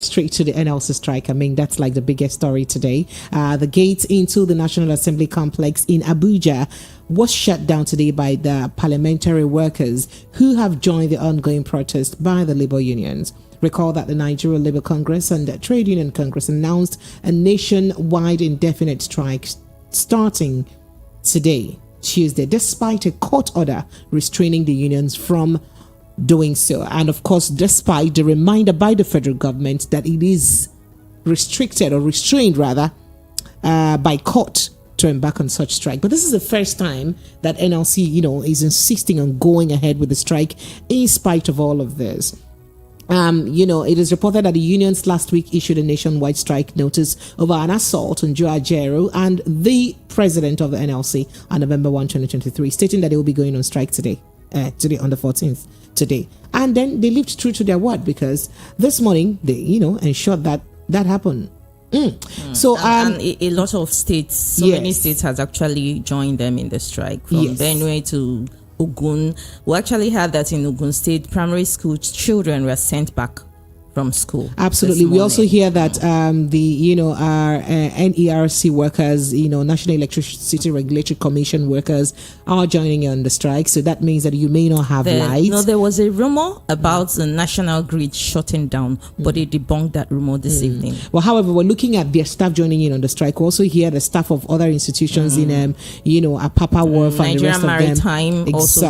Straight to the NLC strike. I mean, that's like the biggest story today. The gate into the National Assembly complex in Abuja was shut down today by the parliamentary workers who have joined the ongoing protest by the labor unions. Recall that the Nigeria Labour Congress and the Trade Union Congress announced a nationwide indefinite strike starting today, Tuesday, despite a court order restraining the unions from doing so. And of course, despite the reminder by the federal government that it is restricted or restrained rather by court to embark on such strike. But this is the first time that NLC, is insisting on going ahead with the strike in spite of all of this. It is reported that the unions last week issued a nationwide strike notice over an assault on Joe Ajaero and the president of the NLC on November 1, 2023, stating that they will be going on strike today on the 14th today. And then they lived true to their word, because this morning they, ensured that happened. So and a lot of states, many states has actually joined them in the strike, from Benue to Ogun. We actually had that in Ogun State. Primary school children were sent back from school. Absolutely. We also hear that our NERC workers, National Electricity Regulatory Commission workers are joining on the strike. So that means that you may not have lights. No, there was a rumor about the national grid shutting down, but they debunked that rumor this evening. Well, however, we're looking at their staff joining in on the strike. We also hear the staff of other institutions in Apapa Wharf and the rest Maritime of them also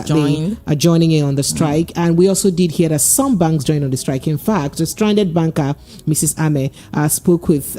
are joining in on the strike. And we also did hear that some banks joined on the strike. In fact, the stranded banker, Mrs. Ame, spoke with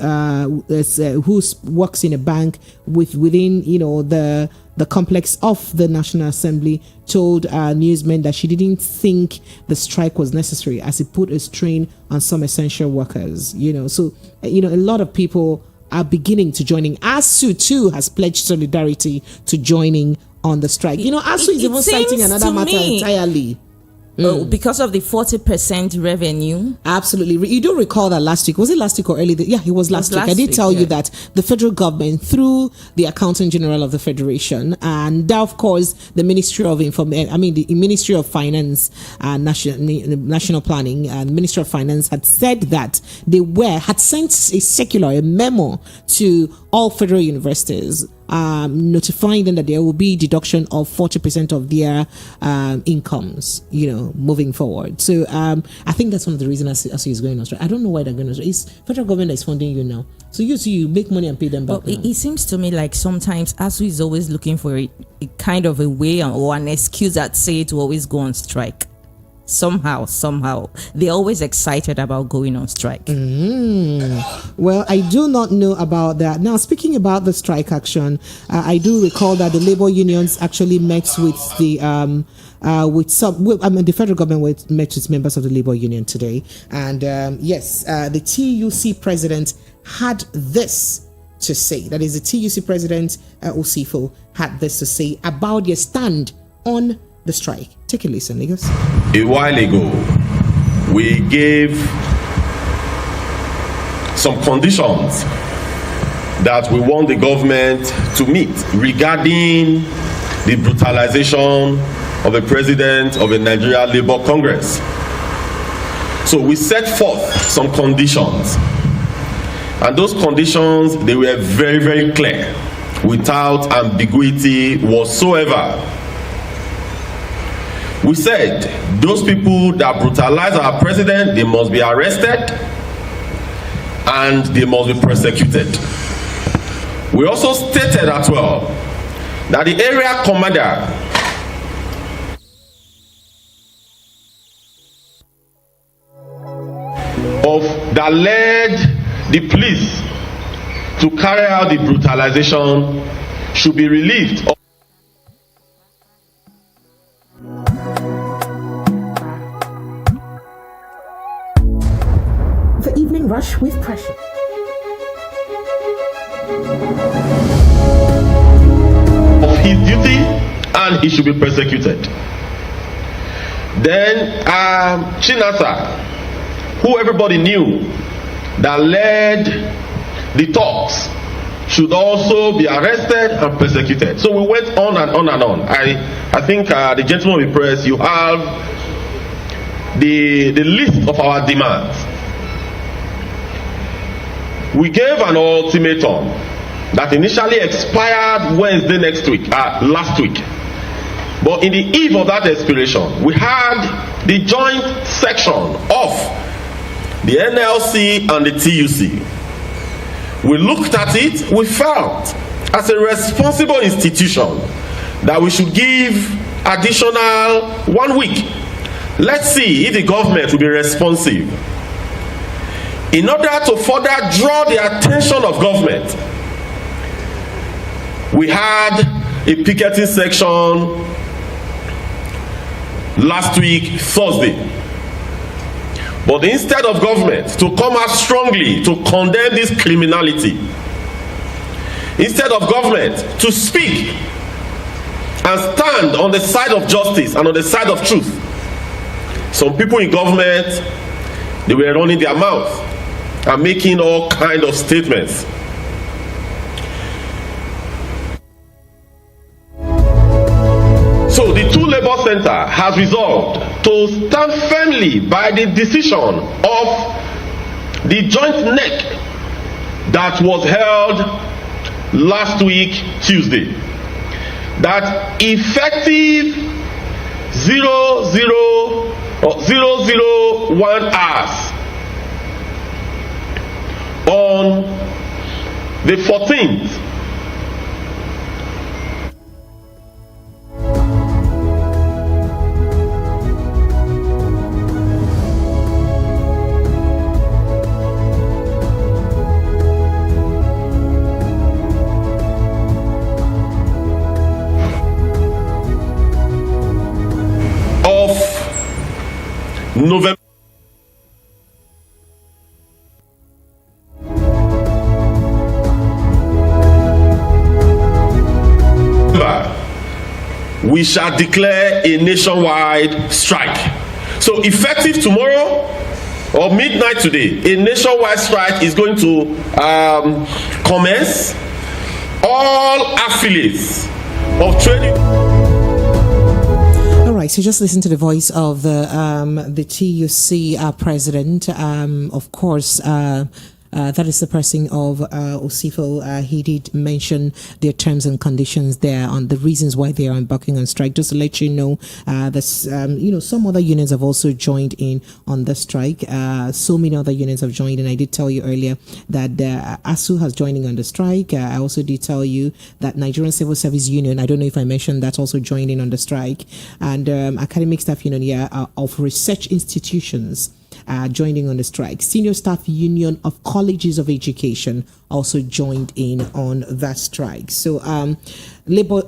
who works in a bank within the complex of the National Assembly, told newsmen that she didn't think the strike was necessary as it put a strain on some essential workers. So a lot of people are beginning to join in. ASU too has pledged solidarity to joining on the strike. ASU is even citing another matter entirely. Because of the 40% revenue. Absolutely. You do recall that last week. Was it last week or early? Yeah, it was last week. I did tell you that the federal government, through the Accountant General of the Federation, and of course the Ministry of the Ministry of Finance and National Planning and the Ministry of Finance had said that they had sent a memo to all federal universities, notifying them that there will be deduction of 40% of their incomes, moving forward. So I think that's one of the reasons ASU is going on strike. I don't know why they're going on strike. It's federal government that is funding you now. So you make money and pay them back. It seems to me like sometimes ASU is always looking for a kind of a way or an excuse that say to always go on strike. Somehow they're always excited about going on strike. Well, I do not know about that. Now, speaking about the strike action, I do recall that the labor unions actually met with the the federal government met with members of the labor union today, and the TUC president had this to say. That is, the TUC president Osifo had this to say about their stand on the strike. Take a listen, Lagos. A while ago, we gave some conditions that we want the government to meet regarding the brutalization of the president of the Nigeria Labour Congress. So we set forth some conditions, and those conditions, they were very, very clear, without ambiguity whatsoever. We said those people that brutalize our president, they must be arrested and they must be persecuted. We also stated as well that the area commander that led the police to carry out the brutalization should be relieved. The evening rush with pressure. Of his duty, and he should be persecuted. Then Chinasa, who everybody knew that led the talks, should also be arrested and persecuted. So we went on and on and on. I think the gentleman of the press, you have the list of our demands. we gave an ultimatum that initially expired Wednesday last week. But in the eve of that expiration, we had the joint section of the NLC and the TUC. We looked at it, we felt as a responsible institution that we should give additional 1 week. Let's see if the government will be responsive. In order to further draw the attention of government, we had a picketing section last week, Thursday. But instead of government to come out strongly to condemn this criminality, instead of government to speak and stand on the side of justice and on the side of truth, some people in government, they were running their mouth and making all kind of statements. So the two Labour Center has resolved to stand firmly by the decision of the joint NEC that was held last week, Tuesday, that effective 001 hours on the 14th November. We shall declare a nationwide strike. So effective tomorrow or midnight today, a nationwide strike is going to commence. All affiliates of trading. All right, so just listen to the voice of the TUC president. Of course, that is the person of Osifo. He did mention their terms and conditions there on the reasons why they are embarking on strike. Just to let you know, some other unions have also joined in on the strike. So many other unions have joined in. I did tell you earlier that ASU has joining on the strike. I also did tell you that Nigerian Civil Service Union, I don't know if I mentioned that, also joined in on the strike. And Academic Staff Union of research institutions joining on the strike. Senior Staff Union of Colleges of Education also joined in on that strike. So Labour,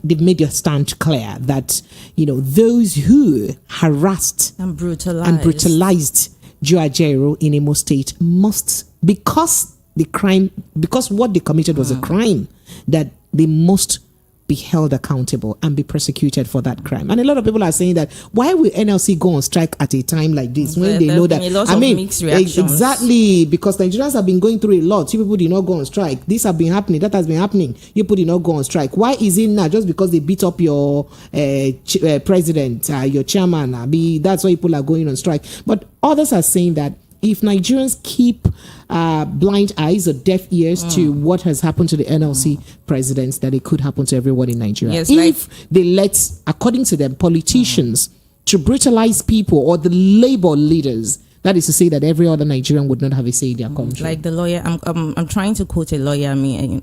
they've made their stand clear that those who harassed and brutalized Joe Ajaero in Imo State must, because what they committed was a crime, that they must be held accountable and be prosecuted for that crime. And a lot of people are saying that why will NLC go on strike at a time like this when they know that? Mixed reactions. Exactly, because Nigerians have been going through a lot. You people did not go on strike. This have been happening. That has been happening. You people did not go on strike. Why is it now just because they beat up your president, your chairman? That's why people are going on strike. But others are saying that if Nigerians keep blind eyes or deaf ears to what has happened to the NLC presidents, that it could happen to everyone in Nigeria. Yes, if they let, according to them, politicians to brutalize people or the labor leaders, that is to say that every other Nigerian would not have a say in their country. Like the lawyer, I'm trying to quote a lawyer,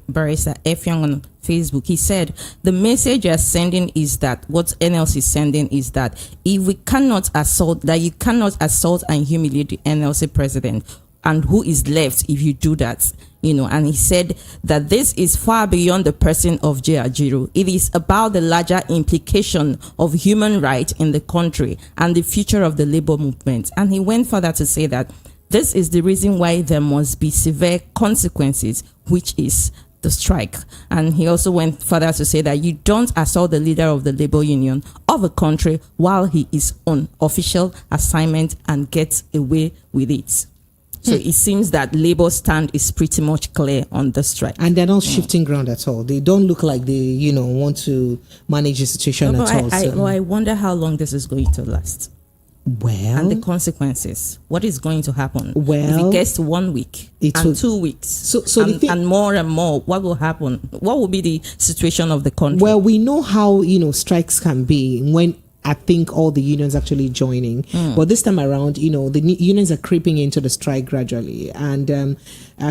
Barrister F. Young on Facebook. He said, the message you're sending is that, what NLC is sending is that if we cannot assault, that you cannot assault and humiliate the NLC president, and who is left if you do that, and he said that this is far beyond the person of J. Ajaero. It is about the larger implication of human rights in the country and the future of the labor movement. And he went further to say that this is the reason why there must be severe consequences, which is the strike. And he also went further to say that you don't assault the leader of the labor union of a country while he is on official assignment and gets away with it. So it seems that Labour's stand is pretty much clear on the strike. And they're not shifting ground at all. They don't look like they, want to manage the situation at all. I wonder how long this is going to last. Well, and the consequences. What is going to happen? Well, if it gets to 1 week and 2 weeks, and more and more, what will happen? What will be the situation of the country? Well, we know how strikes can be when I think all the unions actually joining. But this time around, the unions are creeping into the strike gradually. And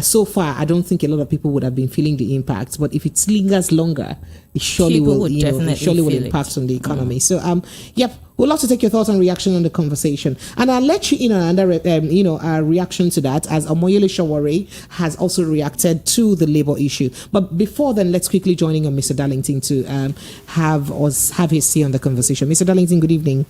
so far, I don't think a lot of people would have been feeling the impact. But if it lingers longer, it surely will impact on the economy. So, yep. We'd love to take your thoughts and reaction on the conversation. And I'll let you in on another, reaction to that, as Omoyele Sowore has also reacted to the labor issue. But before then, let's quickly join in on Mr. Darlington to have his say on the conversation. Mr. Darlington, good evening.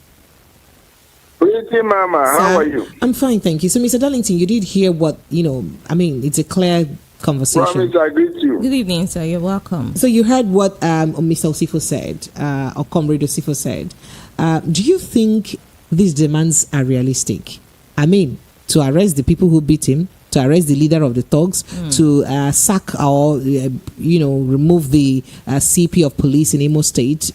Good evening, Mama. How are you? I'm fine, thank you. So, Mr. Darlington, you did hear what, it's a clear conversation. Promise, I greet you. Good evening, sir. You're welcome. So you heard what Mr. Osifo said, or Comrade Osifo said. Do you think these demands are realistic? I mean, to arrest the people who beat him, to arrest the leader of the thugs, to sack or remove the CP of police in Imo State,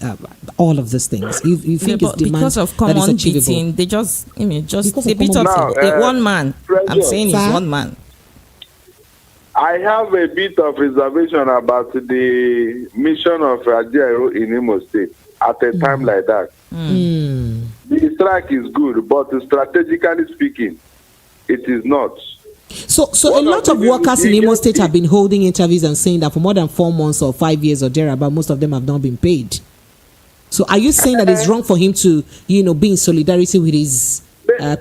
all of these things. You think it's demand because of common beating? They just they beat up one man. I'm saying it's one man. I have a bit of reservation about the mission of Ajero in Imo State at a time like that. The strike is good, but strategically speaking, it is not. So a lot of workers in Imo State have been holding interviews and saying that for more than 4 months or 5 years or thereabout, most of them have not been paid. So are you saying that it's wrong for him to, be in solidarity with his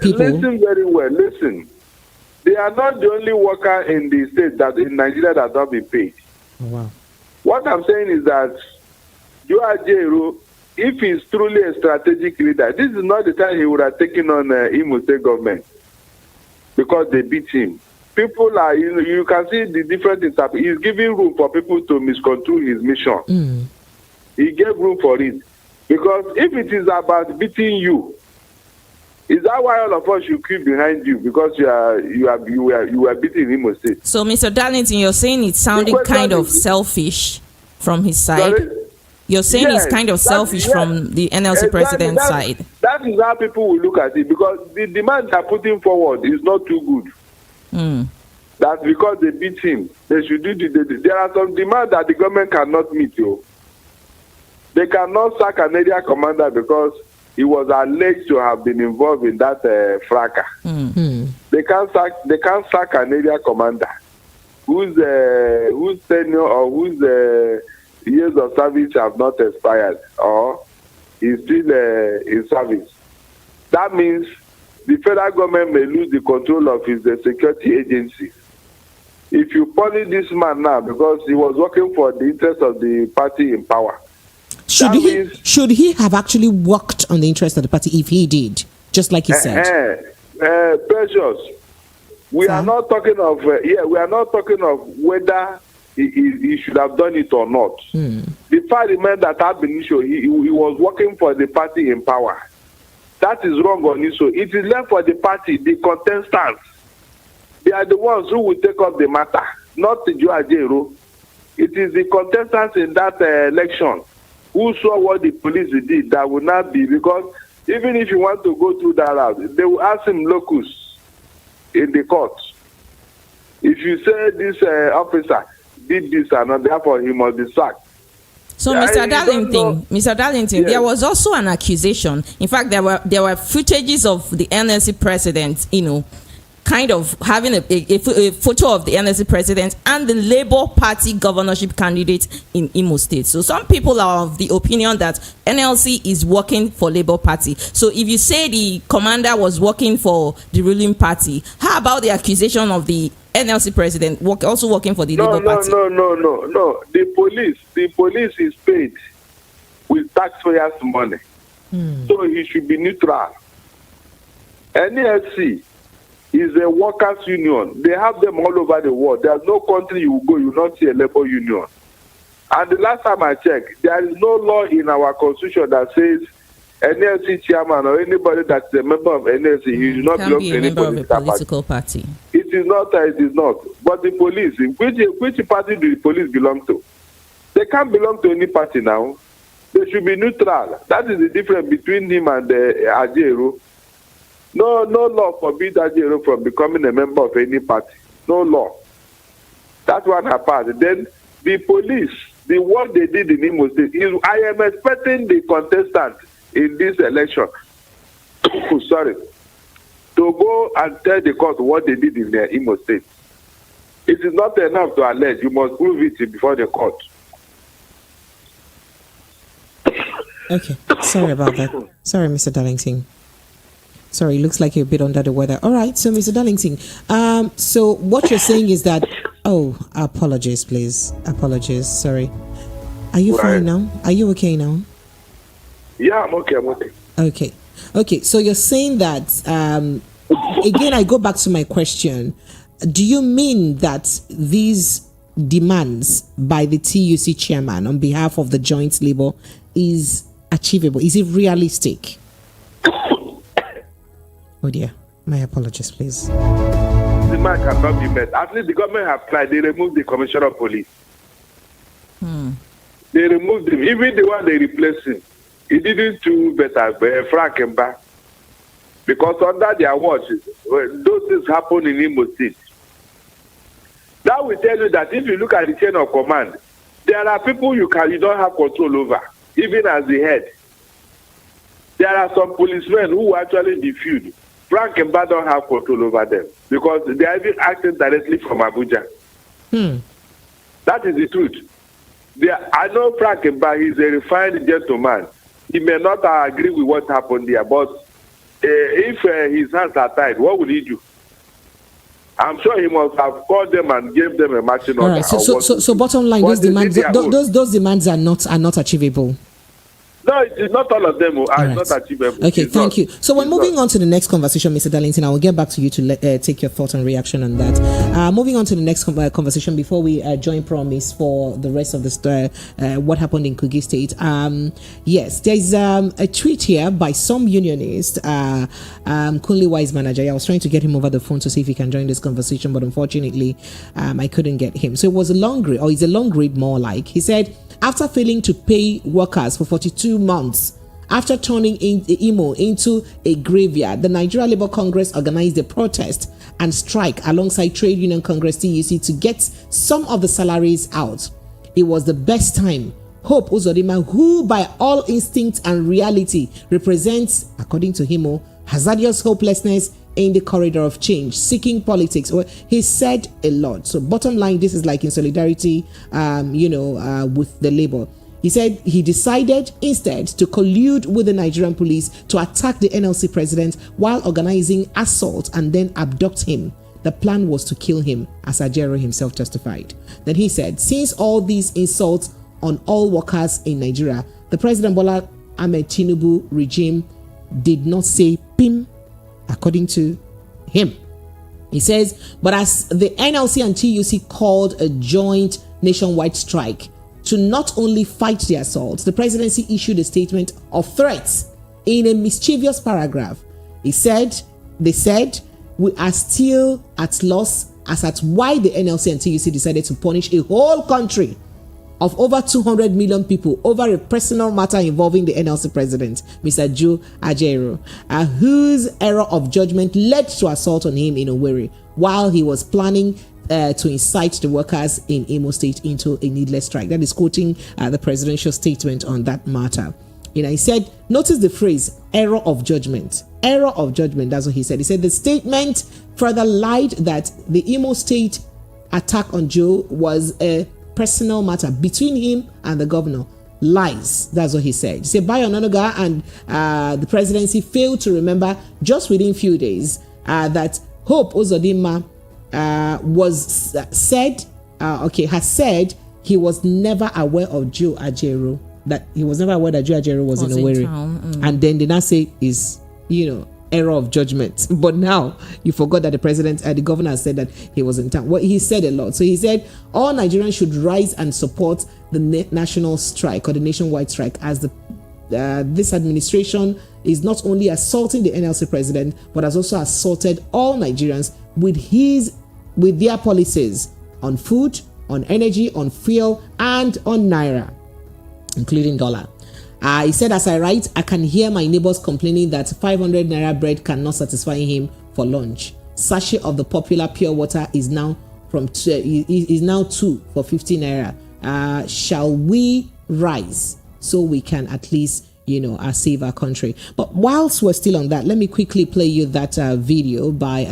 people? Listen very well. Listen. They are not the only worker in the state that in Nigeria that have not been paid. Oh, wow. What I'm saying is that Joe Ajero, if he's truly a strategic leader, this is not the time he would have taken on Imo State government because they beat him. People are, you can see the different things happen. He's giving room for people to misconstrue his mission. He gave room for it. Because if it is about beating you, is that why all of us should keep behind you? Because you are beating Imo State. So, Mr. Darlington, you're saying it sounded kind of selfish from his side. Sorry? You're saying it's kind of selfish from the NLC president's side. That is how people will look at it, because the demand they're putting forward is not too good. That's because they beat him. They should do there are some demands that the government cannot meet. They cannot sack an area commander because he was alleged to have been involved in that fracas. They can't sack an area commander whose tenure or whose years of service have not expired or is still in service. That means the federal government may lose the control of his security agencies. If you punish this man now because he was working for the interest of the party in power, should he have actually worked on the interest of the party if he did, just like he said? Precious, we are not talking of whether he should have done it or not. The fact remains that ab initio he was working for the party in power. That is wrong on issue. It is left for the party, the contestants. They are the ones who will take up the matter, not the Joe Ajero. It is the contestants in that election who saw what the police did that will not be, because even if you want to go through that route, they will ask him locus in the court. If you say this officer did this and therefore he must be sacked. So, Mr. Darlington, yes. There was also an accusation. In fact, there were footages of the NLC president, kind of having a photo of the NLC president and the Labour Party governorship candidate in Imo State. So some people are of the opinion that NLC is working for Labour Party. So if you say the commander was working for the ruling party, how about the accusation of the NLC president also working for the Labour Party? No. The police is paid with taxpayers' money. So he should be neutral. NLC is a workers' union. They have them all over the world. There's no country you will go, you will not see a labor union. And the last time I checked, there is no law in our constitution that says NLC chairman or anybody that's a member of NLC, he should not belong to any political party. It is not. But the police, which party do the police belong to? They can't belong to any party now. They should be neutral. That is the difference between him and Ajero. No law forbids Ajero from becoming a member of any party. No law. That one apart. Then the police, what they did in Imo State is, I am expecting the contestant in this election, sorry, to go and tell the court what they did in the Imo State. It is not enough to allege. You must prove it before the court. Okay, sorry about that. Sorry, Mr. Darlington. Sorry, looks like you're a bit under the weather. All right, so Mr. Darlington, so what you're saying is that, apologies, please. Apologies, sorry. Are you fine now? Are you okay now? Yeah, I'm okay. Okay, so you're saying that, again, I go back to my question. Do you mean that these demands by the TUC chairman on behalf of the joint labor is achievable? Is it realistic? Oh dear, my apologies, please. The man cannot be met. At least the government have tried. They removed the commissioner of police. They removed him. Even the one they replaced him, he didn't do better. Frank Mba, because under their watch, those things happen in Imo State. That will tell you that if you look at the chain of command, there are people you don't have control over, even as the head. There are some policemen who actually defuse. Frank and Mba don't have control over them because they are even acting directly from Abuja. That is the truth. I know Frank and Mba, he's a refined gentleman. He may not agree with what happened there, but if his hands are tied, what will he do? I'm sure he must have called them and gave them a matching order. All right. So bottom line, those demands are not achievable. No, it's not all of them are not achievable. Okay, thank you. So we're moving on to the next conversation, Mr. Darlington. I will get back to you to take your thoughts and reaction on that. Moving on to the next conversation before we join Promise for the rest of the what happened in Kogi State. Yes, there's a tweet here by some unionist, Kunle Wise Manager. I was trying to get him over the phone to see if he can join this conversation, but unfortunately, I couldn't get him. So it was a long read, or it's a long read more like. He said, after failing to pay workers for 42 months, after turning Imo into a graveyard, the Nigeria Labour Congress organized a protest and strike alongside Trade Union Congress TUC to get some of the salaries out. It was the best time. Hope Uzodinma, who by all instinct and reality represents, according to him, hazardous hopelessness in the corridor of change, seeking politics. Well, he said a lot. So bottom line, this is like in solidarity, with the labor. He said he decided instead to collude with the Nigerian police to attack the NLC president while organizing assault and then abduct him. The plan was to kill him, as Ajero himself testified. Then he said, since all these insults on all workers in Nigeria, the President Bola Ahmed Tinubu regime did not say PIM, according to him. He says, but as the NLC and TUC called a joint nationwide strike to not only fight the assaults, the presidency issued a statement of threats in a mischievous paragraph. They said, we are still at loss as at why the NLC and TUC decided to punish a whole country of over 200 million people over a personal matter involving the NLC president, Mr. Joe Ajero, whose error of judgment led to assault on him in Owerri while he was planning to incite the workers in Imo State into a needless strike. That is quoting the presidential statement on that matter. He said, notice the phrase, error of judgment. Error of judgment, that's what he said. He said the statement further lied that the Imo State attack on Joe was a personal matter between him and the governor. Lies. That's what he said. He said Bayo Onanuga and the presidency failed to remember just within few days that Hope Uzodinma has said he was never aware of Joe Ajero, that he was never aware that Joe Ajero was in Owerri. And then they now say is, error of judgment. But now you forgot that the governor said that he was in town. Well, he said a lot. So he said all Nigerians should rise and support the national strike or the nationwide strike, as this administration is not only assaulting the NLC president, but has also assaulted all Nigerians with their policies on food, on energy, on fuel, and on naira, including dollar. He said, as I write, I can hear my neighbors complaining that 500 naira bread cannot satisfy him for lunch. Sachet of the popular pure water is now is now 2 for 50 naira. Shall we rise so we can at least save our country? But whilst we're still on that, let me quickly play you that video by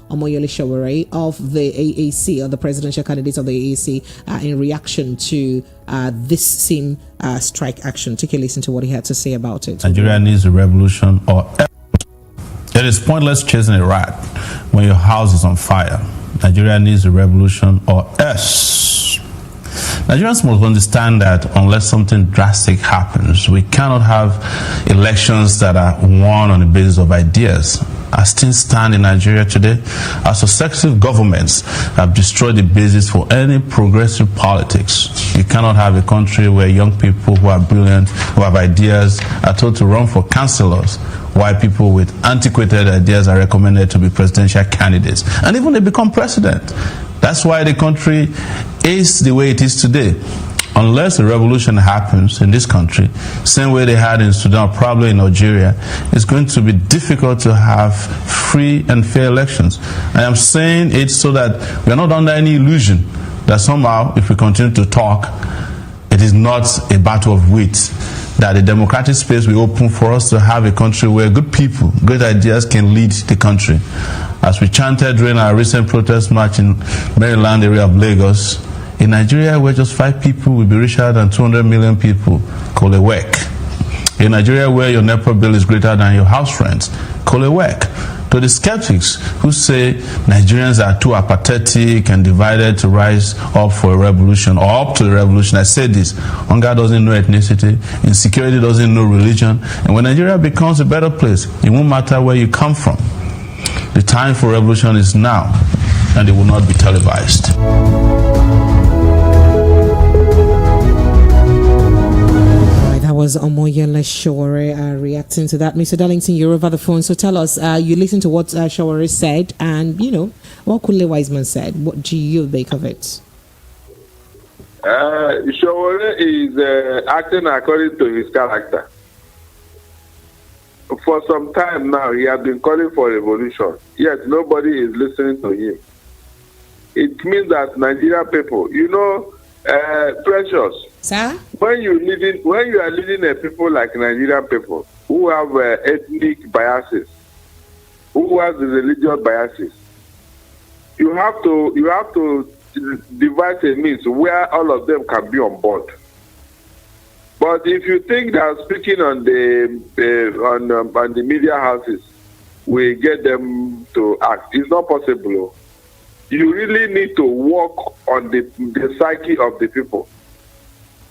Omoyole Sowore of the AAC, or the presidential candidate of the AAC, in reaction to this same strike action. Take a listen to what he had to say about it. Nigeria needs a revolution, or it is pointless chasing a rat when your house is on fire. Nigeria needs a revolution, or else. Nigerians must understand that unless something drastic happens, we cannot have elections that are won on the basis of ideas. As things stand in Nigeria today, our successive governments have destroyed the basis for any progressive politics. You cannot have a country where young people who are brilliant, who have ideas, are told to run for councillors, while people with antiquated ideas are recommended to be presidential candidates. And even they become president. That's why the country is the way it is today. Unless a revolution happens in this country, same way they had in Sudan, probably in Algeria, it's going to be difficult to have free and fair elections. I am saying it so that we are not under any illusion that somehow, if we continue to talk, it is not a battle of wits. That the democratic space will open for us to have a country where good people, good ideas can lead the country. As we chanted during our recent protest march in Maryland area of Lagos, in Nigeria where just 5 people will be richer than 200 million people, call a work. In Nigeria where your NEPA bill is greater than your house rent, call a work. To the skeptics who say Nigerians are too apathetic and divided to rise up for a revolution or up to the revolution, I say this: hunger doesn't know ethnicity, insecurity doesn't know religion, and when Nigeria becomes a better place, it won't matter where you come from. The time for revolution is now, and it will not be televised. Was Omoyele Sowore reacting to that. Mr. Darlington, you're over the phone, so tell us, you listened to what Sowore said, and what Kunle Wiseman said. What do you make of it? Sowore is acting according to his character. For some time now, he has been calling for revolution, yet nobody is listening to him. It means that Nigerian people, Precious, sir? When you are leading a people like Nigerian people who have ethnic biases, who have the religious biases, you have to devise a means where all of them can be on board. But if you think that speaking on the media houses will get them to act, it's not possible. You really need to work on the psyche of the people.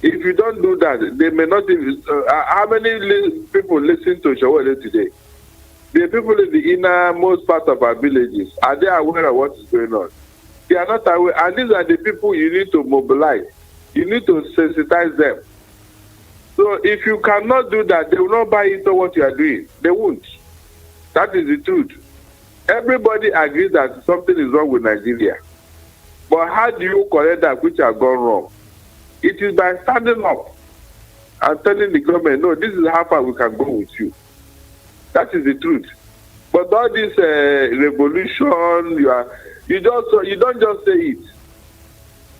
If you don't do that, they may not even. How many people listen to Sowore today? The people in the innermost part of our villages, are they aware of what is going on? They are not aware. And these are the people you need to mobilize. You need to sensitize them. So if you cannot do that, they will not buy into what you are doing. They won't. That is the truth. Everybody agrees that something is wrong with Nigeria. But how do you correct that which has gone wrong? It is by standing up and telling the government, no, this is how far we can go with you. That is the truth. But all this revolution, you don't just say it.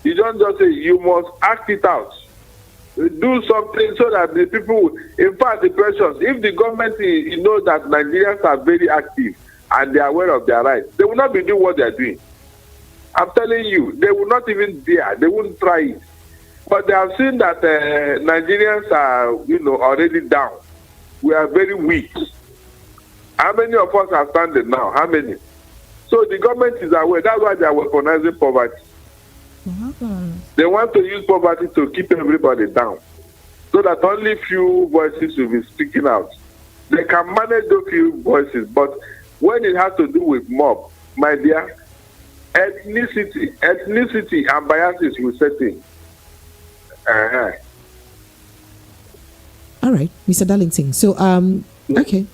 You don't just say it. You must act it out. Do something so that the people, in fact, the Precious, if the government knows that Nigerians are very active and they are aware of their rights, they will not be doing what they are doing. I'm telling you, they will not even dare. They won't try it. But they have seen that Nigerians are, already down. We are very weak. How many of us are standing now? How many? So the government is aware. That's why they are weaponizing poverty. They want to use poverty to keep everybody down, so that only few voices will be speaking out. They can manage those few voices, but when it has to do with mob, my dear, ethnicity and biases will set in. All right, Mr. Darlington. So, okay,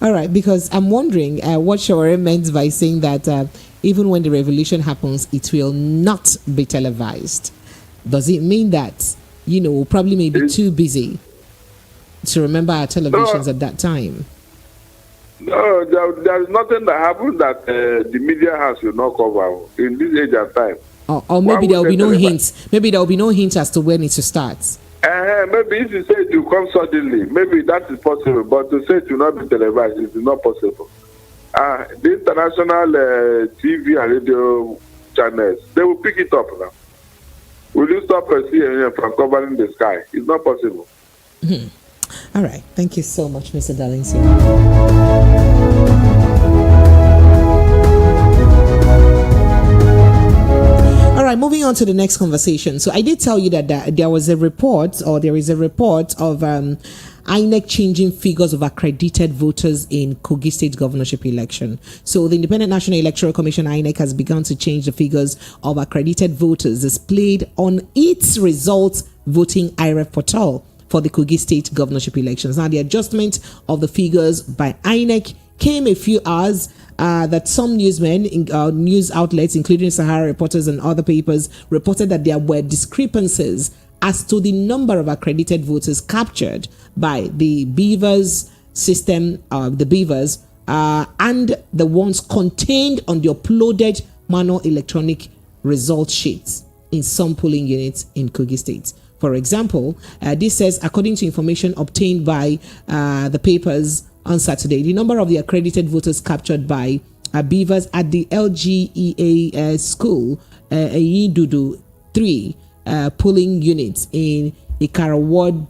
all right. Because I'm wondering what Sowore meant by saying that even when the revolution happens, it will not be televised. Does it mean that we'll probably may be too busy to remember our televisions at that time. No, there's nothing that happened that the media house will not cover in this age of time. Or maybe there will be no hints. Maybe there will be no hints as to when it starts. Maybe if you say it will come suddenly, maybe that is possible. But to say it will not be televised, it is not possible. The international TV and radio channels, they will pick it up now. Will you stop CNN from covering the sky? It's not possible. All right. Thank you so much, Mr. Darlington. All right, moving on to the next conversation. So I did tell you that there is a report of INEC changing figures of accredited voters in Kogi State governorship election. So the Independent National Electoral Commission, INEC, has begun to change the figures of accredited voters displayed on its results voting IREF portal for the Kogi State governorship elections. Now, the adjustment of the figures by INEC came a few hours that some newsmen, news outlets, including Sahara Reporters and other papers, reported that there were discrepancies as to the number of accredited voters captured by the Beavers system, and the ones contained on the uploaded manual electronic result sheets in some polling units in Kogi State. For example, this says, according to information obtained by the papers on Saturday, the number of the accredited voters captured by Beavers at the LGEA school, Iyidudu 3 polling units in Ikaroworo,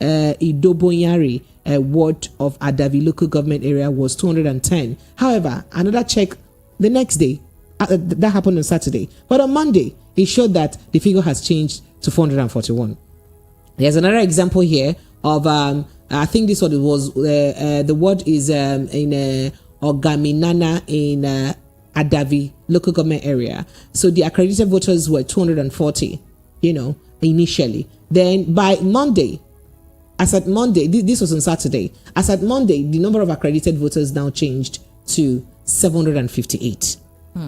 Idobonyari ward of Adavi local government area was 210. However, another check the next day, that happened on Saturday, but on Monday, it showed that the figure has changed to 441. There's another example here of I think this one was the word is in Ogaminana in Adavi local government area. So the accredited voters were 240, initially. Then by Monday, as at Monday, this was on Saturday. As at Monday, the number of accredited voters now changed to 758.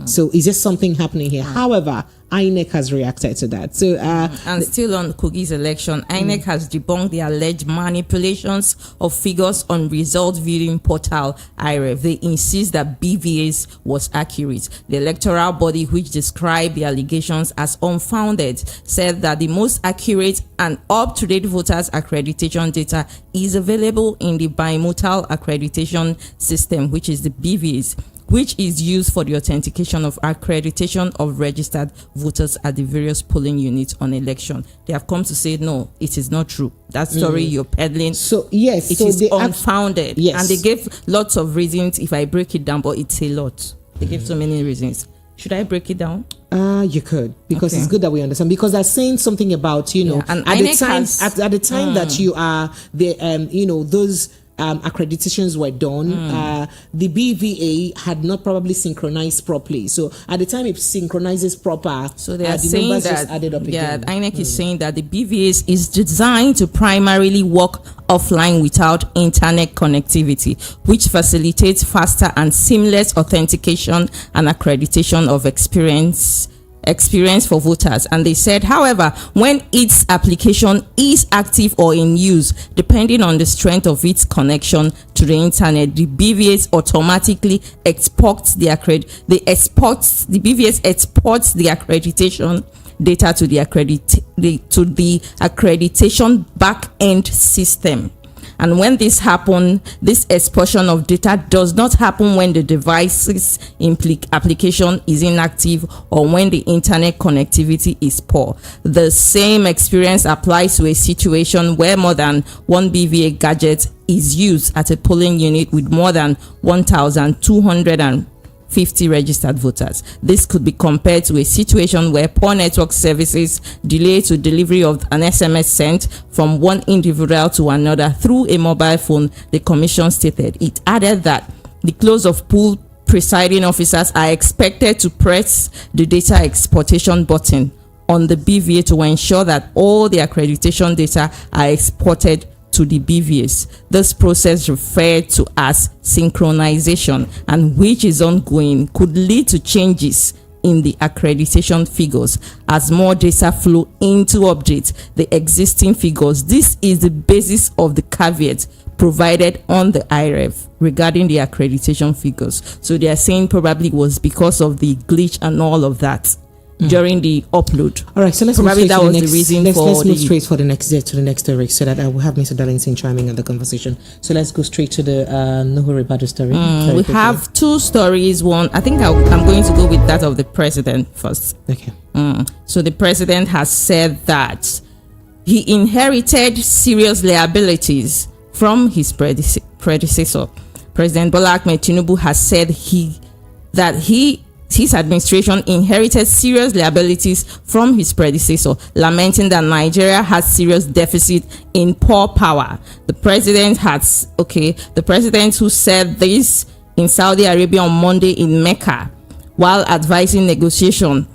So is there something happening here? However, INEC has reacted to that. So and still on Kogi's election, INEC has debunked the alleged manipulations of figures on result viewing portal IREF. They insist that BVAs was accurate. The electoral body, which described the allegations as unfounded, said that the most accurate and up-to-date voters accreditation data is available in the bimodal accreditation system, which is the BVAs, which is used for the authentication of accreditation of registered voters at the various polling units on election. They have come to say, no, it is not true. That story you're peddling, so yes, it is unfounded. Yes. And they gave lots of reasons if I break it down, but it's a lot. They gave so many reasons. Should I break it down? You could, because it's good that we understand, because they're saying something about, and at the time that you are the, those accreditations were done, the BVA had not probably synchronized properly. So at the time it synchronizes proper, so they are the saying numbers that just added up again. INEC is saying that the BVAs is designed to primarily work offline without internet connectivity, which facilitates faster and seamless authentication and accreditation of experience for voters. And they said, however, when its application is active or in use, depending on the strength of its connection to the internet, the BVAs automatically exports the BVAs exports the accreditation data to the accreditation back-end system. And when this happens, this expulsion of data does not happen when the device's application is inactive or when the internet connectivity is poor. The same experience applies to a situation where more than one BVA gadget is used at a polling unit with more than 1,250 registered voters. This could be compared to a situation where poor network services delay to delivery of an SMS sent from one individual to another through a mobile phone, the commission stated. It added that the close of pool presiding officers are expected to press the data exportation button on the BVA to ensure that all the accreditation data are exported to the BVAs. This process, referred to as synchronization and which is ongoing, could lead to changes in the accreditation figures as more data flow in to update the existing figures. This is the basis of the caveat provided on the IREF regarding the accreditation figures. So they are saying probably it was because of the glitch and all of that during the upload. All right, so let's probably move that to was the next, the reason let's for move straight for the next to the next story, so that I will have Mr. Darlington chiming in the conversation. So let's go straight to the Nuhu Ribadu story. We have two stories. One, I think I'm going to go with that of the president first. Okay. So the president has said that he inherited serious liabilities from his predecessor. President Bola Ahmed Tinubu has said his administration inherited serious liabilities from his predecessor, lamenting that Nigeria has serious deficit in poor power. The president who said this in Saudi Arabia on Monday in Mecca, while advancing negotiations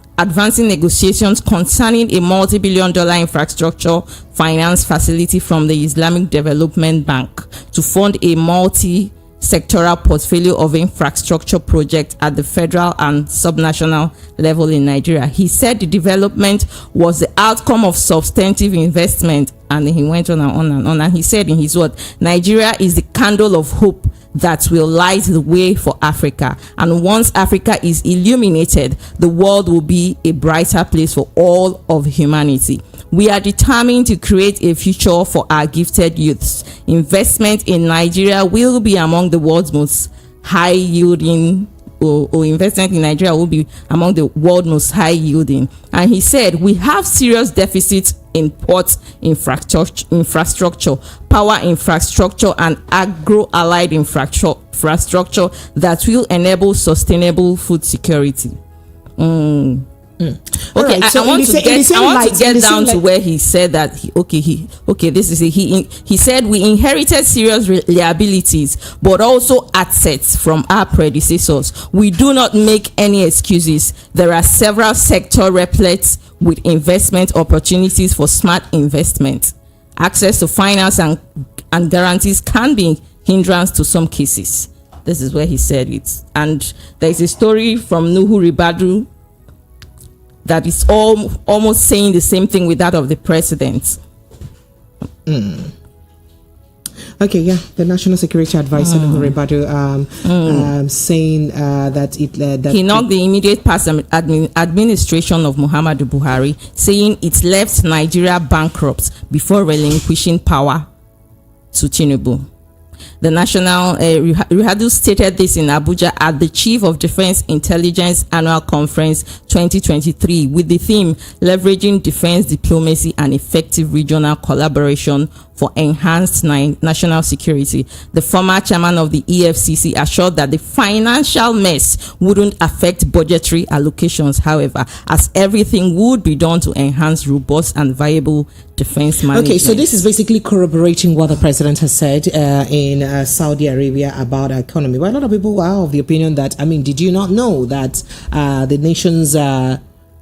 concerning a multi-billion-dollar infrastructure finance facility from the Islamic Development Bank to fund a multi-sectoral portfolio of infrastructure projects at the federal and subnational level in Nigeria. He said the development was the outcome of substantive investment, and he went on and on and on. And he said in his word, Nigeria is the candle of hope that will light the way for Africa. And once Africa is illuminated, the world will be a brighter place for all of humanity. We are determined to create a future for our gifted youths. Investment in Nigeria will be among the world's most high yielding, or investment in Nigeria will be among the world's most high yielding. And he said, we have serious deficits in port infrastructure, power infrastructure, and agro-allied infrastructure that will enable sustainable food security. Okay, right, so I want to get down to where he said that he said we inherited serious liabilities but also assets from our predecessors. We do not make any excuses. There are several sector replets with investment opportunities for smart investment. Access to finance and guarantees can be hindrance to some cases. This is where he said it. And there is a story from Nuhu Ribadu that is almost saying the same thing with that of the president. Okay, yeah, the National Security Advisor Nuhu Ribadu saying that he knocked the immediate past administration of Muhammadu Buhari, saying it left Nigeria bankrupt before relinquishing power to Tinubu. The National Ribadu stated this in Abuja at the Chief of Defense Intelligence Annual Conference 2023 with the theme Leveraging Defense Diplomacy and Effective Regional Collaboration for Enhanced National Security. The former chairman of the EFCC assured that the financial mess wouldn't affect budgetary allocations, however, as everything would be done to enhance robust and viable defense management. Okay, so this is basically corroborating what the president has said in Saudi Arabia about our economy. Well, a lot of people are of the opinion that, did you not know that the nation's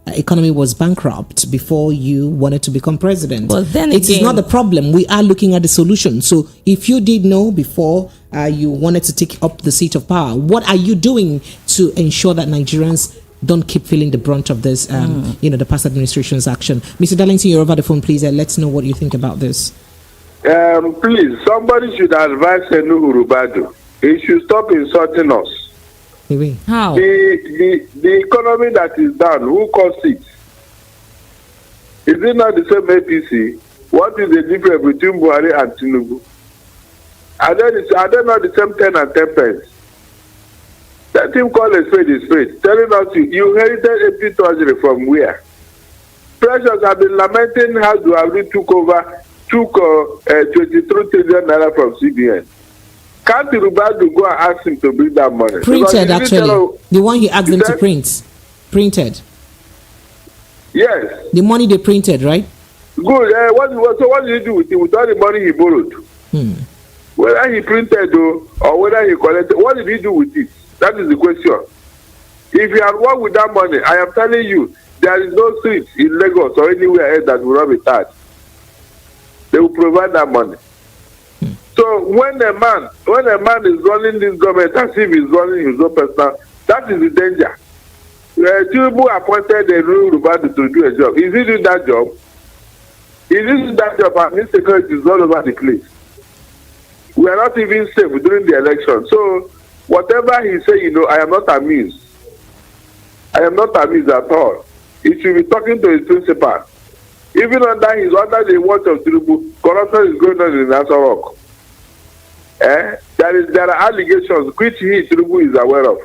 economy was bankrupt before you wanted to become president? Well, then it is not the problem. We are looking at the solution. So if you did know before you wanted to take up the seat of power, what are you doing to ensure that Nigerians don't keep feeling the brunt of this, the past administration's action? Mr. Darlington, you're over the phone. Please let's know what you think about this. Please, somebody should advise Nuhu Ribadu. He should stop insulting us. How? The economy that is down, who caused it? Is it not the same APC? What is the difference between Buhari and Tinubu? Are they not the same 10 and 10 pence? Let him call a spade, telling us you inherited AP Treasury from where? Precious have been lamenting how Buhari took 23 trillion naira from CBN. Can't Ribadu go and ask him to bring that money? Printed, actually. The one he asked them to print. Printed. Yes. The money they printed, right? Good. So what did he do with all the money he borrowed? Whether he printed or whether he collected, what did he do with it? That is the question. If you had worked with that money, I am telling you, there is no street in Lagos or anywhere else that will not be touched. They will provide that money. So when a man is running this government as if he's running his own personal, that is the danger. Tinubu appointed a Rubadu to do a job. Is he doing that job? Is he doing that job? And insecurity is all over the place. We are not even safe during the election. So whatever he say, I am not amused. I am not amused at all. He should be talking to his principal. Even under the watch of Tinubu, corruption is going on in Nassau Rock. There are allegations which Tinubu is aware of.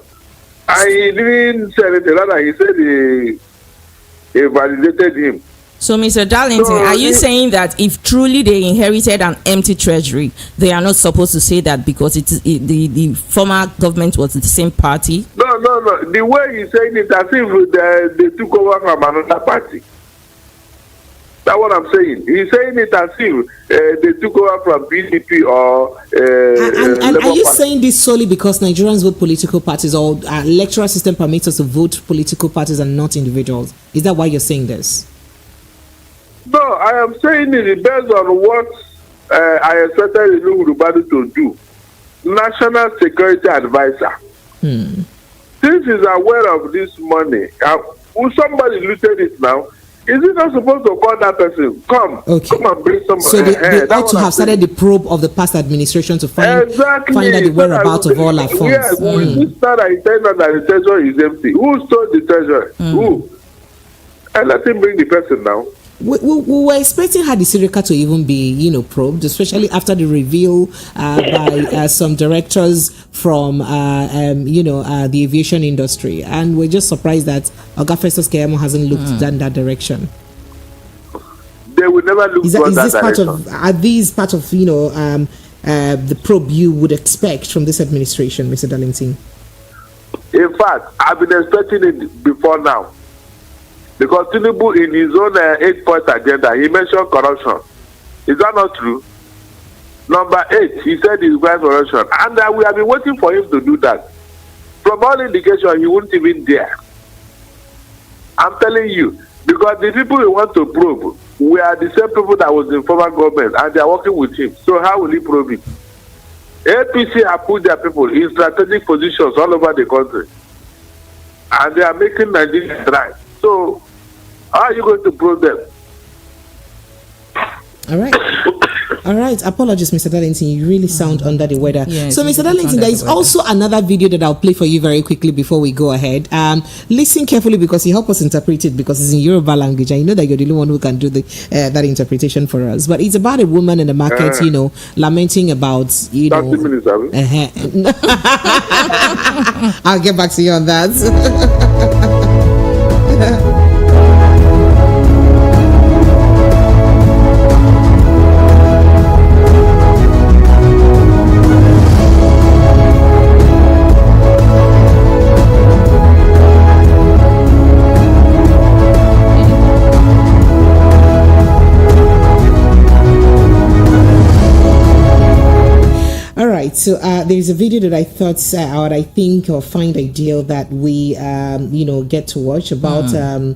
And he didn't say anything, rather he said he validated him. So, Mr. Darlington, are you saying that if truly they inherited an empty treasury, they are not supposed to say that because the former government was the same party? No. The way he's saying it, as if they took over from another party. That's what I'm saying. He's saying it as if they took over from PDP or. And are you saying this solely because Nigerians vote political parties, or electoral system permits us to vote political parties and not individuals? Is that why you're saying this? No, I am saying it depends on what I expected Rubadu to do. National Security Advisor. Since he's aware of this money, somebody looted it now. Is he not supposed to call that person? Come and bring some. So they ought to have started the probe of the past administration to find out the whereabouts of all our funds. Yes, this time I tell that the treasury is empty. Who stole the treasury? Who? And let him bring the person now. We were expecting Hadisirika to even be, probed, especially after the reveal by some directors from, the aviation industry, and we're just surprised that Oga Festus Keyamo hasn't looked in that direction. They will never look in that direction. Are these part of the probe you would expect from this administration, Mr. Darlington? In fact, I've been expecting it before now. Because Tinubu, in his own 8-point agenda, he mentioned corruption. Is that not true? Number 8, he said he's going corruption. And we have been waiting for him to do that. From all indication, he wouldn't even dare. I'm telling you, because the people we want to probe, we are the same people that was in former government, and they are working with him. So how will he probe it? APC have put their people in strategic positions all over the country. And they are making Nigeria right. So, how are you going to probe them? All right. Apologies, Mr. Darlington. You really sound under the weather. Yes, so, Mr. Darlington, there is also another video that I'll play for you very quickly before we go ahead. Listen carefully because you help us interpret it because it's in Yoruba language. I know that you're the only one who can do that interpretation for us. But it's about a woman in the market, lamenting about, 30 minutes, I'll get back to you on that. So there's a video that I thought I think or find ideal that we get to watch about a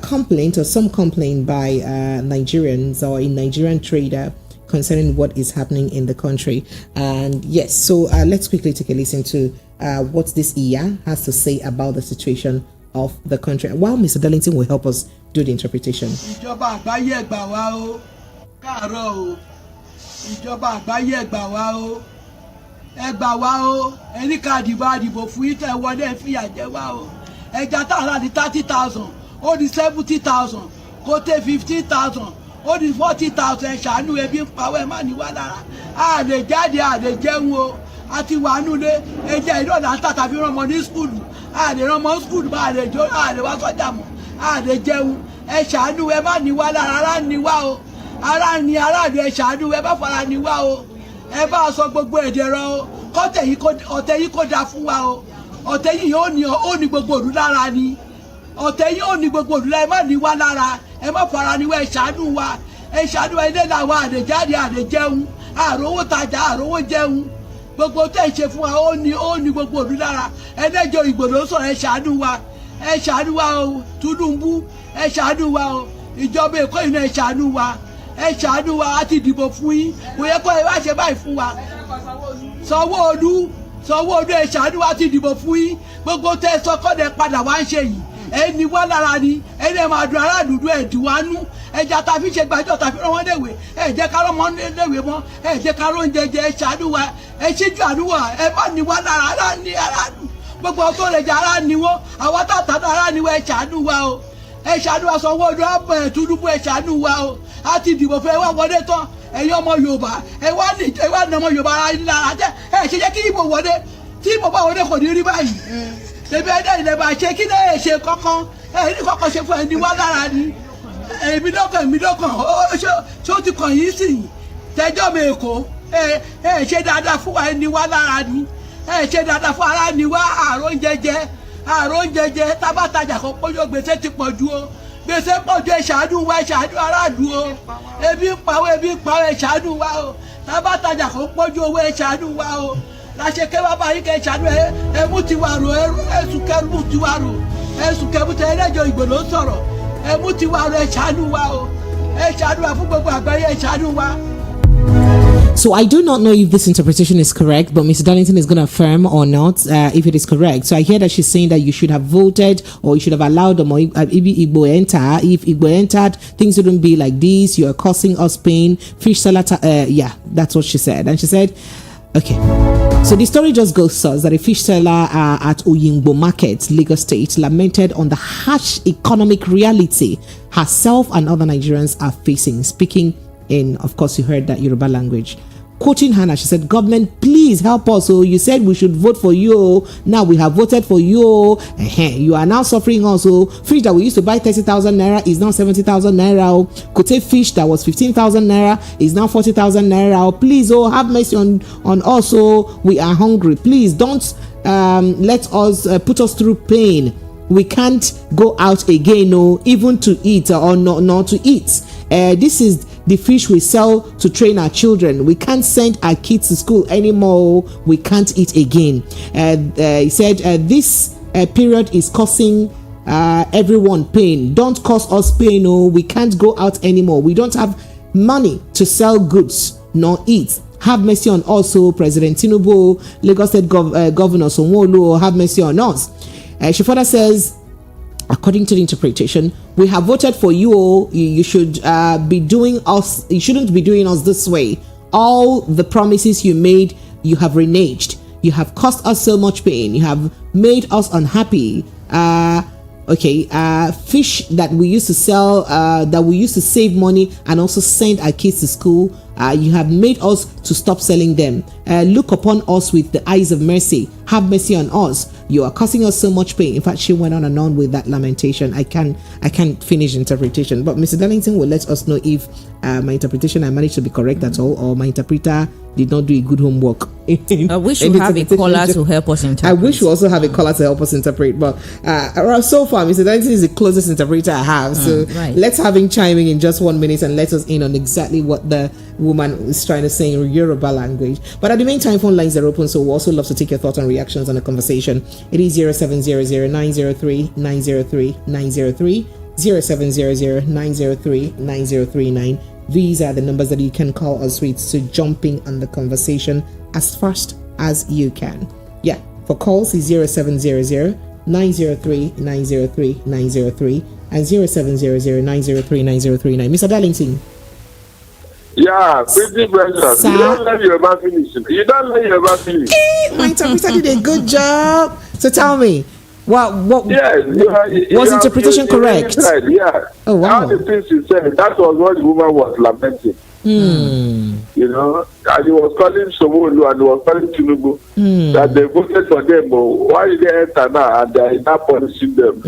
complaint or some complaint by Nigerians or a Nigerian trader concerning what is happening in the country. And yes, so let's quickly take a listen to what this Iya has to say about the situation of the country, while Mr. Darlington will help us do the interpretation. Ìjọba àgbáyé ẹgbà wá o ẹni ká dìbò fún yín tẹ́ wọlé fìyà jẹ wá o ẹja tààrà ní 30,000 ó di 70,000 kó tẹ 15,000 ó di 40,000 ṣàánú ebi ń pawọ́ ẹ má ní wá lára a lè jáde a lè jẹun o a ti wà nulẹ̀ ẹjẹ ìdọ̀dà tàtà fi rán ọmọ ní skúlù a lè rán ọmọ skúlù bá a lè jó a lè wá sọ́jà mọ́ a lè jẹun ẹ ṣàánú ẹ má ní wá lára ara ní wá o ara ní aráàlú ẹ ṣàánú ẹ bá fara ní wá o ẹ bá sọ gbogbo èdè rọ o ọ̀tẹ̀ yìí kò dáa fún wa o ọ̀tẹ̀ yìí ó ní gbogbo òlú lára ni ọ̀tẹ̀ yìí ó ní gbogbo òlú lára ẹ má ní wá lára ẹ má fara ní wá ẹ ṣàánú wa ilé làwọn àdèjáde àdèjẹun àròwó tajà àròwó jẹun gbogbo tẹ̀ ṣe fún wa ó ní gbogbo òlú lára ẹlẹ́jọ́ ìgbòho sọ̀rọ̀ ẹ ṣàánú wa o Tinubu ẹ ṣàánú wa o ìjọba Èkó yìí náà ẹ ṣàánú wa á ti dìbò fún yín kò yẹ kó ẹ wá ṣe báyìí fún wa Sowore Sanwó-Olú ẹ ṣàánú wa ti dìbò fún yín gbogbo tẹ́ sọ kọ́dẹ̀ padà wá ń ṣe yìí ẹni wá lára ni ẹni ẹ máa dùn aráàlú ẹ̀dùn wá nú ẹja ta fi ṣe gbàjọ ta fi rán wọn léwe ẹ jẹ́ ká rán wọn léwe mọ́ ẹ jẹ́ ká rán oúnjẹ jẹ ẹ ṣàánú wa ẹ ṣíjú àdúrà ẹ má ní wá lára ara ní aráàlú gbogbo ọtọ lè jẹ ara ni wọn àwọn tàtà ara ni wọn ẹ ṣàánú wa o ẹ ṣàánú wa Sanwó-Olú àpò ẹ Tinubu ẹ ṣàánú wa o a ti dìbò fún ẹ wá wọlé tán ẹ̀yin ọmọ Yorùbá ẹ wá ní ọmọ Yorùbá ara yín lára jẹ ẹ ṣe jẹ́ kí ìbò wọlé tí ìbò bá wọlé kò ní rí báyìí ṣebí ẹdẹ ilẹ̀ bá ṣe kí lè ṣe kankan ẹ ní kankan ṣe fún ẹni wá lára ni èmi lọ́kàn ṣé ó ti kàn yín sí tẹjọ́ mi Èkó ẹ ṣe dáadáa fún wa ẹni wá lára ni ẹ ṣe dáadáa fún ara ni wá àrùn jẹjẹ tábàtàjà kan pọ́jọ́ gbèsè ti pọ̀ ju o gbèsè pọ̀ ju ẹ ṣàánú wa ẹ ṣàánú aráàlú o ebi ń pa ẹ ṣàánú wa o tábàtàjà kan pọ́jọ́ owó ẹ ṣàánú wa o láṣẹ kẹ́ bàbá yín kẹ́ ṣàánú ẹ mú tiwa rò ẹ̀sùn kẹ́ mú tiwa rò ẹ̀sùn kẹ́ mú tẹ ẹlẹ́jọ́ Ìgbò ló ń sọ̀rọ̀ ẹ mú tiwa rò ẹ ṣàánú wa o ẹ ṣàánú wa fún gbogbo àgbáyé ẹ ṣàánú wa. So I do not know if this interpretation is correct, but Mr. Darlington is going to affirm or not if it is correct. So I hear that she's saying that you should have voted or you should have allowed them or Igbo enter. If Igbo entered, things wouldn't be like this. You are causing us pain. Fish salad. Yeah, that's what she said. And she said, okay. So the story just goes so that a fish seller at Oyingbo Market, Lagos State, lamented on the harsh economic reality herself and other Nigerians are facing. Speaking in, of course, you heard that Yoruba language. Quoting Hannah, she said, "Government, please help us. So you said we should vote for you. Now we have voted for you. You are now suffering also. Fish that we used to buy 30,000 naira is now 70,000 naira. Kote fish that was 15,000 naira is now 40,000 naira. Please, have mercy on us. We are hungry. Please don't let us put us through pain. We can't go out again, even to eat or not to eat. This is the fish we sell to train our children. We can't send our kids to school anymore. We can't eat again." He said, "This period is causing everyone pain. Don't cause us pain. We can't go out anymore. We don't have money to sell goods nor eat. Have mercy on us, President Tinubu, Lagos State Governor Sanwó-Olú, have mercy on us." She further says, according to the interpretation, we have voted for you. You should be doing us. You shouldn't be doing us this way. All the promises you made, you have reneged. You have caused us so much pain. You have made us unhappy. Fish that we used to sell, that we used to save money and also send our kids to school. You have made us to stop selling them. Look upon us with the eyes of mercy. Have mercy on us. You are causing us so much pain. In fact, she went on and on with that lamentation. I can't finish interpretation, but Mr. Darlington will let us know if my interpretation I managed to be correct at all, or my interpreter did not do a good homework. I wish we have a caller to help us interpret. I wish we also have a caller to help us interpret, but so far, Mr. Darlington is the closest interpreter I have. So let's have him chiming in just 1 minute and let us in on exactly what the woman is trying to say in Yoruba language. But at the meantime, phone lines are open, so we also love to take your thoughts and reactions on the conversation. It is 0700-903-903-903, 0700-903-9039. These are the numbers that you can call us with to jump in on the conversation as fast as you can. Yeah, for calls is 0700-903-903-903 and 0700-903-9039. Mr. Darlington. Yeah, pretty precious. You don't let your man finish. You don't let your man finish. My interpreter did a good job. So tell me, what yes, was interpretation correct? Yeah. Oh, wow. All the things she said, that was what the woman was lamenting. You know, and he was calling Sowore and he was calling Tinubu that they voted for them. Why did they enter now and they are not punishing them?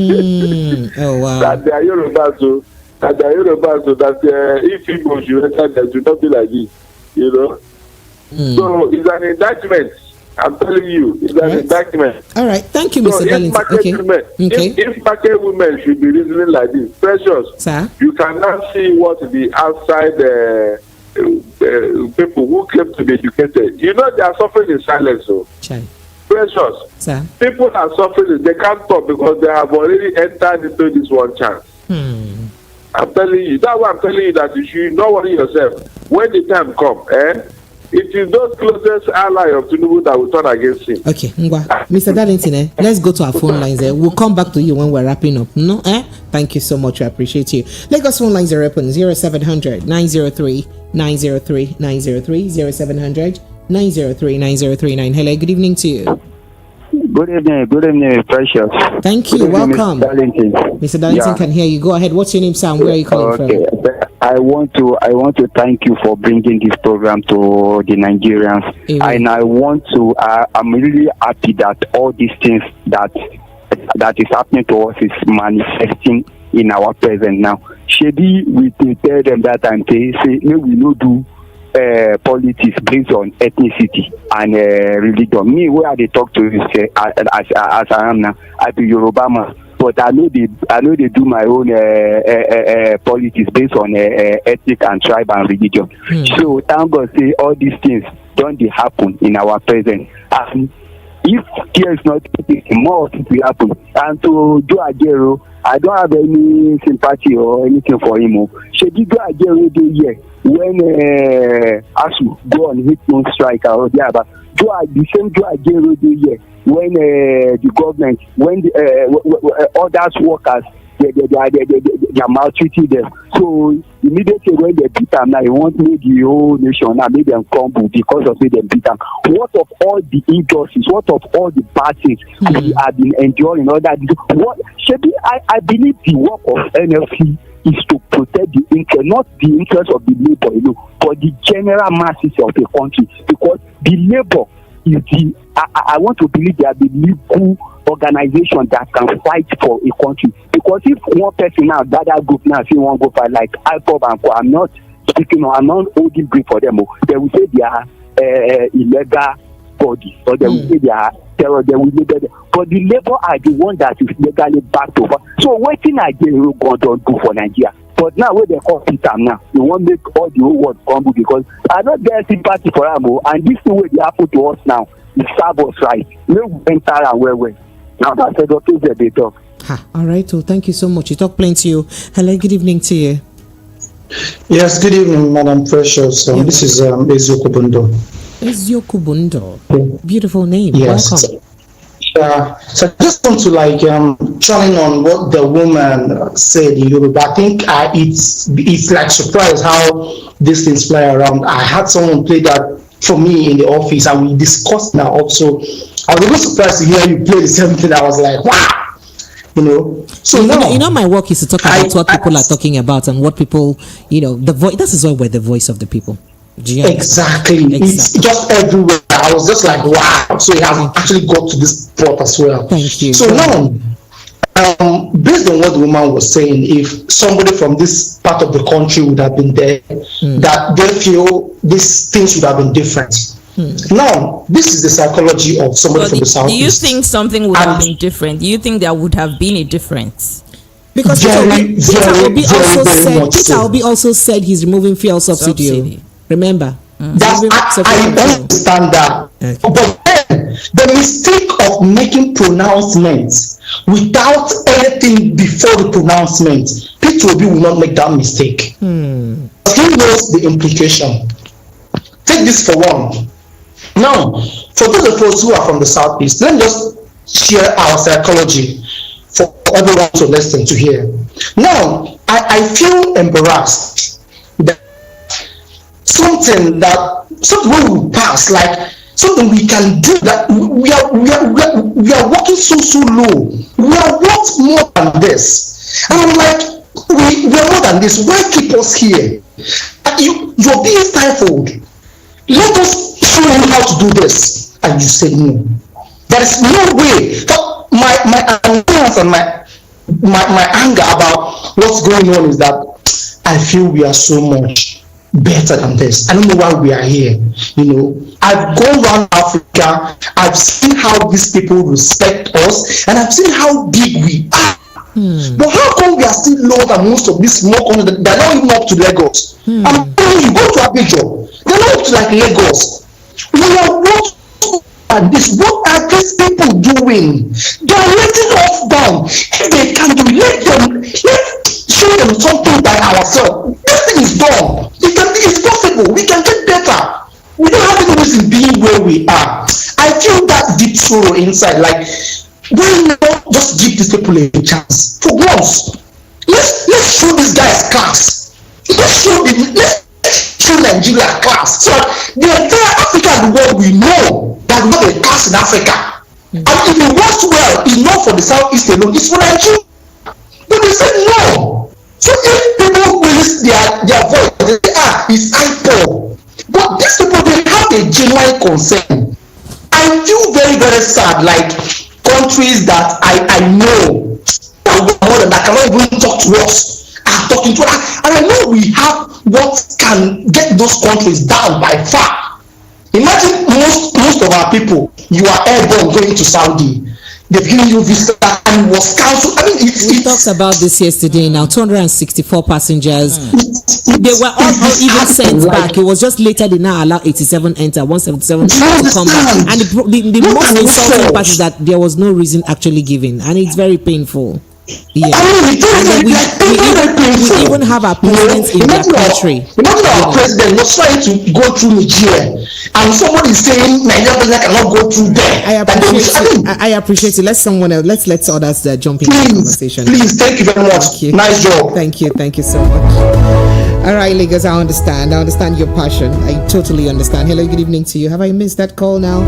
Oh, wow. That they are Yoruba, so that if people should enter, they should not be like this. You know? So it's an indictment. I'm telling you, it's an indictment. All right, thank you, Mr. Darlington. If market women should be reasoning like this, precious, sir, you cannot see what the outside people who claim to be educated. You know they are suffering in silence. So, precious, sir, people are suffering. They can't talk because they have already entered into this one chance. I'm telling you, that's why I'm telling you that you should not worry yourself. When the time comes, it is those closest ally of Tinubu that will turn against him. Okay, Mr. Darlington, let's go to our phone lines. We'll come back to you when we're wrapping up. No, Thank you so much. I appreciate you. Lagos phone lines are open 0700 903 903 903 0700 903 9039. Hello, good evening to you. Good evening, Precious. Thank you. Good evening, Welcome. Mr. Darlington Yeah. can hear you. Go ahead. What's your name, Sam? Where are you calling from? I want to thank you for bringing this program to the Nigerians. Amen. And I'm really happy that all these things that is happening to us is manifesting in our present now. Shebi, we tell them that time, they say, no, we no do politics based on ethnicity and religion. Me, where they talk to you, say, as I am now, I be Yoruba man, but I know they do my own politics based on ethnic and tribe and religion. So thank God, say all these things don't happen in our present. And if care is not taken, more of it will happen. And to Joe Ajero, I don't have any sympathy or anything for him. Should you go Ajero here when ASU go on hit on strike or the same Joe Ajero here when the government, when the others workers, they are maltreating them. So immediately when they beat them, now they want to make the whole nation now make them crumble because of them beat them. What of all the injustice? What of all the bad things we have been enduring? All that. I believe the work of NLC is to protect the interest, not the interest of the labor, but the general masses of the country. Because the labor is I want to believe they are the legal organization that can fight for a country. Because if one person now, that group now, say one go fight like IPOB and Co, I'm not speaking, I'm not holding grief for them. They will say they are illegal bodies, or they will say they are terror. They will label them. But the labor are the one that is legally backed over. So what thing Nigeria don't do for Nigeria? But now when they call Peter now, they want to make all the whole world crumble because I don't get sympathy for them. And this thing will happen to us now. It serve us right. We enter and where. Now that's the doctors that they talk. All right. So thank you so much. You talk plenty. You. Hello. Good evening to you. Yes. Good evening, Madam Precious. This is Ezio Kubundo. Ezio Kubundo. Beautiful name. Yes. Welcome. So I just want to challenge on what the woman said in Yoruba. I think it's like surprise how these things fly around. I had someone play that for me in the office and we discussed now also. I was even surprised to hear you play the same thing. I was like, wow, So now, my work is to talk about what people are talking about and what people, the voice. That is why we're the voice of the people. Exactly. It's just everywhere. I was just like, wow. So it has actually got to this spot as well. Thank you. So now, based on what the woman was saying, if somebody from this part of the country would have been there, that they feel these things would have been different. Now, this is the psychology of somebody from the southeast. Do you think something would have been different? Do you think there would have been a difference? Because Peter Obi also said he's removing fuel subsidy. Remember? I understand that. Okay. But then, the mistake of making pronouncements without anything before the pronouncement, Peter Obi will not make that mistake. He knows the implication. Take this for one. Now, for those of us who are from the southeast, let me just share our psychology for everyone to listen to hear. Now, I feel embarrassed that something will pass, like something we can do, that we are working so low. We are worth more than this. And I'm like, we are more than this. Why keep us here? You're being stifled. Let us show you how to do this. And you say no. There is no way. My annoyance and my anger about what's going on is that I feel we are so much better than this. I don't know why we are here. I've gone around Africa. I've seen how these people respect us, and I've seen how big we are. But how come we are still lower than most of these small countries? They're not even up to Lagos. I'm telling you, go to Abidjan. They're not up to like Lagos. We are what and this. What are these people doing? They are letting us down. If they can do, let's show them something by ourselves. This thing is done. It's possible. We can get better. we don't have any reason being where we are. I feel that deep sorrow inside. Like, why not just give these people a chance for once? Let's show these guys class. Let's show Nigeria class. So the entire Africa and the world, we know that we have a class in Africa. And if it works well, it's not for the Southeast alone, it's for Nigeria. But they said no. So if people raise their voice, they say, it's IPOB. But these people, they have a genuine concern. I feel very, very sad. Like countries that I know that cannot even talk to us are talking to us. And I know we have what can get those countries down by far. Imagine most of our people, you are airborne going to Saudi. They've given you visa and was cancelled. I mean, we talked about this yesterday. Now, 264 passengers. They were all even sent back. It was just later they now allow 87 enter, 177 to come back. And the most insulting part is that there was no reason actually given, and it's very painful. Yeah, and then we even have our presidents in their country. Imagine our president was trying to go through Nigeria, and somebody is saying Nigeria president cannot go through there. I appreciate it. Let's let others jump into the conversation. Please, thank you very much. Thank you. Nice job. Thank you so much. All right, Lagos, I understand your passion. I totally understand. Hello, good evening to you. Have I missed that call now?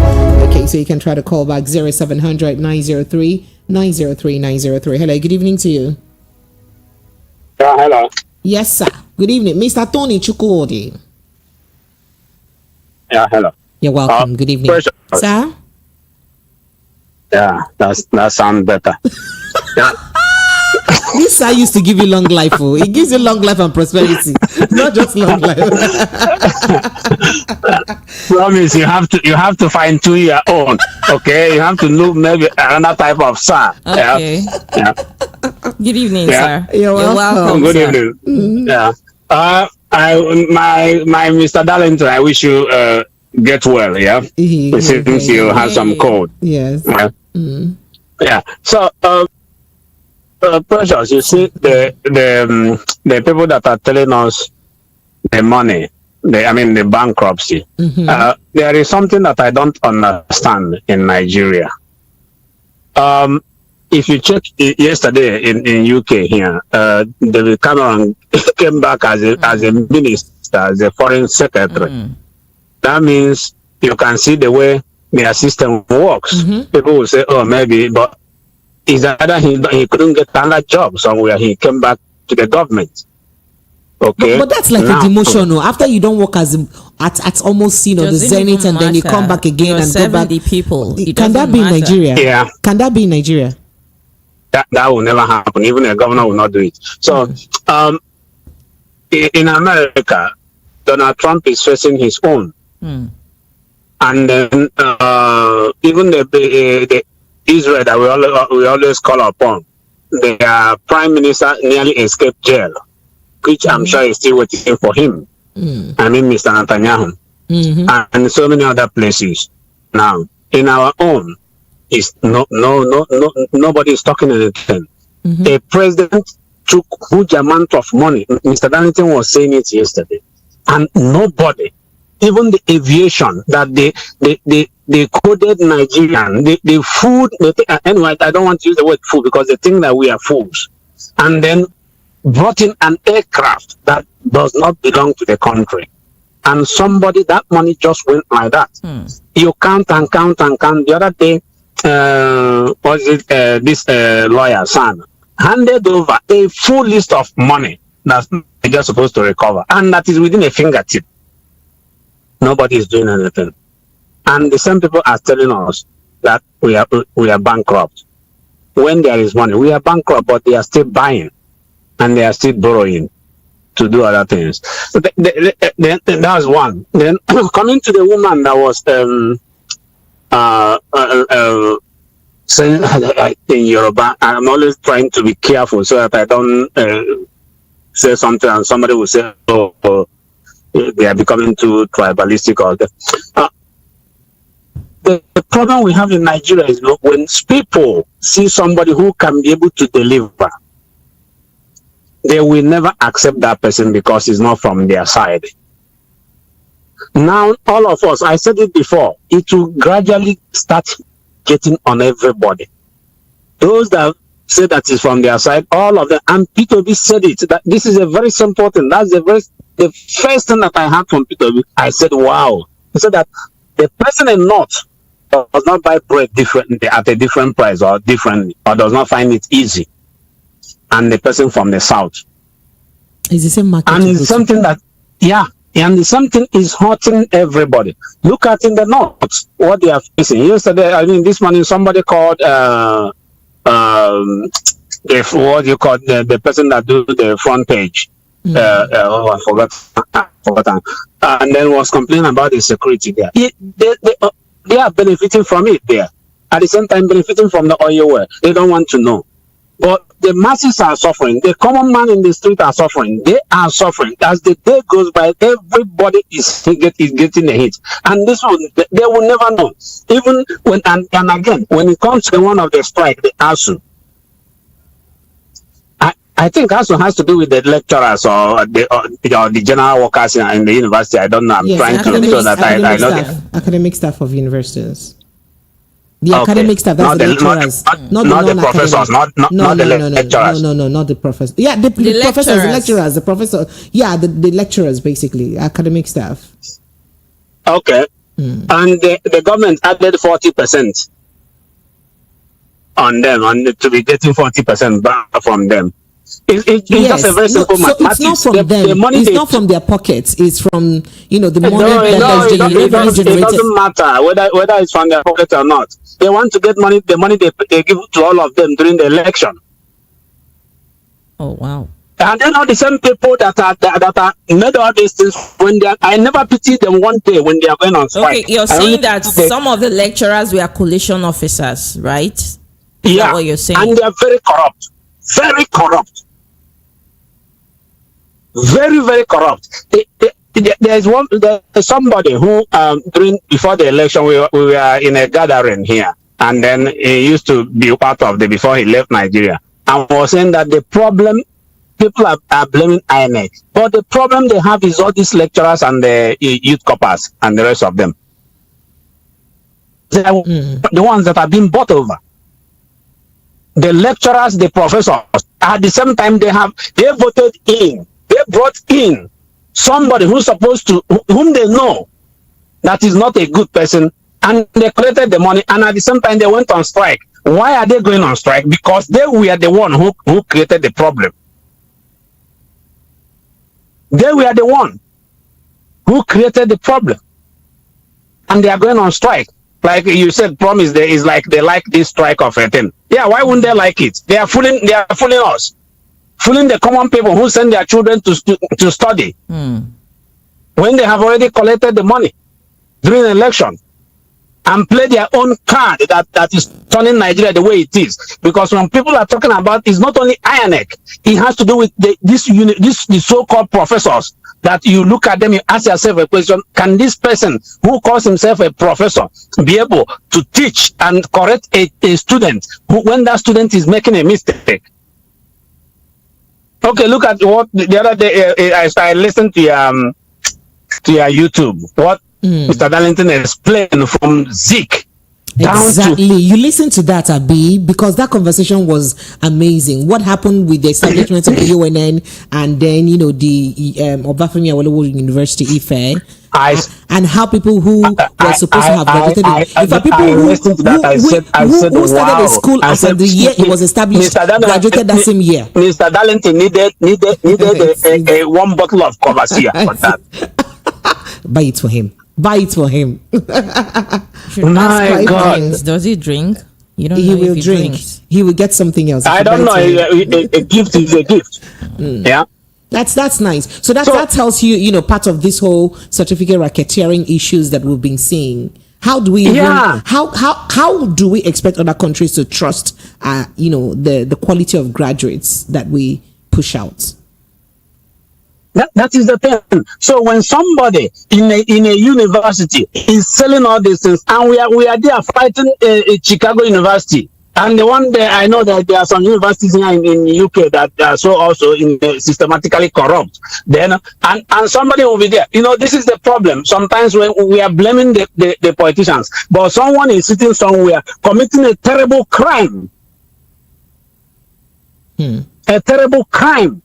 Okay, so you can try to call back 0700 903 903. Hello, good evening to you. Hello. Yes, sir. Good evening, Mr. Tony Chukwudi. Yeah, hello. You're welcome. Good evening, sir. Yeah, that sounds better. Yeah. This sir used to give you long life. Oh, it gives you long life and prosperity, not just long life. Promise, you have to fine tune your own. Okay, you have to look maybe another type of sir. Okay. Yeah. Good evening, sir. You're welcome. Good sir. evening. Mm-hmm. Yeah. My Mr. Darlington, I wish you get well. Yeah. Since you have some cold. Yes. Yeah. Mm-hmm. Yeah. So. Precious, you see the people that are telling us the money, the bankruptcy. Mm-hmm. There is something that I don't understand in Nigeria. If you check yesterday in UK here, David Cameron came back as a minister, as a foreign secretary. Mm-hmm. That means you can see the way their system works. Mm-hmm. People will say, oh, maybe, but is either he couldn't get another job somewhere, he came back to the government. Okay, but that's like a demotion. No? After you don't work at almost the zenith, and then you come back again and go back. People. Can that be in Nigeria? Yeah. Can that be in Nigeria? That will never happen. Even a governor will not do it. So, in America, Donald Trump is facing his own, and then even the Israel that we always call upon, their prime minister nearly escaped jail, which I'm sure is still waiting for him. I mean, Mr. Netanyahu, and so many other places. Now, in our own, is nobody is talking anything. A president took huge amount of money. Mr. Darlington was saying it yesterday, and nobody, even the aviation that they coded Nigerian, the food, anyway, I don't want to use the word food because they think that we are fools. And then brought in an aircraft that does not belong to the country. And somebody, that money just went like that. You count and count and count. The other day, this lawyer, son, handed over a full list of money that they're just supposed to recover. And that is within a fingertip. Nobody is doing anything. And the same people are telling us that we are bankrupt. When there is money, we are bankrupt, but they are still buying and they are still borrowing to do other things. So that was one. Then coming to the woman that was saying in Yoruba, I'm always trying to be careful so that I don't say something and somebody will say, oh they are becoming too tribalistic. Or the problem we have in Nigeria is when people see somebody who can be able to deliver, they will never accept that person because it's not from their side. Now, all of us, I said it before, it will gradually start getting on everybody. Those that say that is from their side, all of them, and P2B said it, that this is a very simple thing. That's the first thing that I heard from P2B. I said, wow. He said that the person in North does not buy bread differently at a different price or differently, or does not find it easy, and the person from the South. It's the same market. And it's something that, and something is hurting everybody. Look at in the North, what they are facing. Yesterday, this morning, somebody called what you call the person that do the front page. I forgot. And then was complaining about the security there. They are benefiting from it there. At the same time, benefiting from the oil well. They don't want to know. But the masses are suffering. The common man in the street are suffering. They are suffering. As the day goes by, everybody is getting a hit. And this one, they will never know. Even when, and again, when it comes to one of the strike, the ASU, I think ASU has to do with the lecturers or the general workers in the university. I don't know. I'm trying to so that I know the academic staff of universities. The academic staff, that's the lecturers. Not the professors, not the lecturers. No, not the professors. Yeah, the professors, the lecturers, the professors. Yeah, the lecturers, basically, academic staff. Okay. And the government added 40% on them, and to be getting 40% back from them. It's just a very simple mathematics. It's not from them. The money it's not from their pockets. It's from the money that it doesn't matter whether it's from their pocket or not. They want to get money. The money they give to all of them during the election. Oh wow! And then all the same people that are made all these things when they are, I never pity them one day when they are going on strike. Okay, you're saying that some of the lecturers were coalition officers, right? Is that what you're saying? And they are very corrupt. Very corrupt. Very, very corrupt. There's somebody who before the election we were in a gathering here, and then he used to be part of before he left Nigeria, and was saying that the problem people are blaming INEC, but the problem they have is all these lecturers and the youth corpers and the rest of them. They are the ones that are being bought over. The lecturers, the professors, at the same time they voted in, they brought in somebody who's supposed to, whom they know that is not a good person, and they collected the money, and at the same time they went on strike. Why are they going on strike? Because they were the one who created the problem. They were the one who created the problem, and they are going on strike. Like you said, promise there is like they like this strike of a thing. Yeah, why wouldn't they like it? They are fooling us, fooling the common people who send their children to study when they have already collected the money during the election and play their own card that is turning Nigeria the way it is. Because when people are talking about, it's not only INEC, it has to do with the so-called professors. That you look at them, you ask yourself a question: can this person who calls himself a professor be able to teach and correct a student when that student is making a mistake? Okay, look at what the other day I listened to your YouTube. What Mr. Darlington explained from Zeke. Exactly. You listen to that, Abi, because that conversation was amazing. What happened with the establishment of the UNN and then, the Obafemi Awolowo University Ife, and how people who were supposed to have graduated, in fact, people who started a school as of the year it was established, graduated that same year. Mr. Darlington needed a one bottle of Covasia for that. Buy it for him. Buy it for him. My God. Does he drink? You don't he know will if drink. Drinks. He will get something else. I don't know. A gift is a gift. Yeah. That's nice. So that tells you, part of this whole certificate racketeering issues that we've been seeing. How do we how do we expect other countries to trust the quality of graduates that we push out? That is the thing. So when somebody in a university is selling all these things, and we are there fighting a Chicago University And the one there, I know that there are some universities here in UK that are so also systematically corrupt. Then, and somebody will be there. This is the problem. Sometimes when we are blaming the politicians, but someone is sitting somewhere committing a terrible crime. A terrible crime.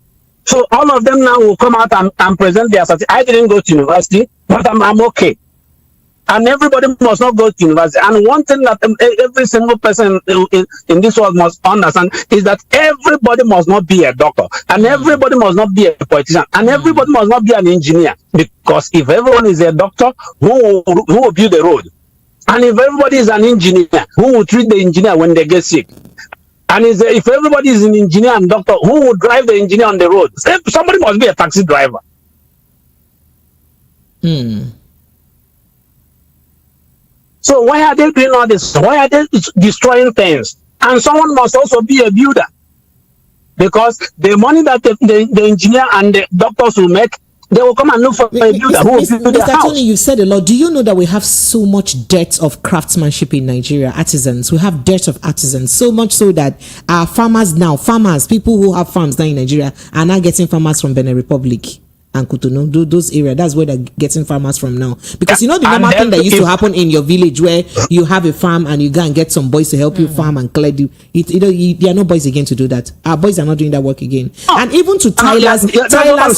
So all of them now will come out and present their certificate. I didn't go to university, but I'm okay. And everybody must not go to university. And one thing that every single person in this world must understand is that everybody must not be a doctor, and everybody must not be a politician, and everybody must not be an engineer. Because if everyone is a doctor, who will build the road? And if everybody is an engineer, who will treat the engineer when they get sick? And if everybody is an engineer and doctor, who will drive the engineer on the road? Somebody must be a taxi driver. So why are they doing all this? Why are they destroying things? And someone must also be a builder. Because the money that the engineer and the doctors will make, they will come and look for a builder who will build their house. Tony, you said a lot. Do you know that we have so much debt of craftsmanship in Nigeria? Artisans. We have debt of artisans. So much so that our farmers, people who have farms now in Nigeria, are now getting farmers from Benin Republic and Cotonou, those areas. That's where they're getting farmers from now. Because the normal thing that used to happen in your village, where you have a farm and you go and get some boys to help you farm and clear you. There are no boys again to do that. Our boys are not doing that work again. And even to tilers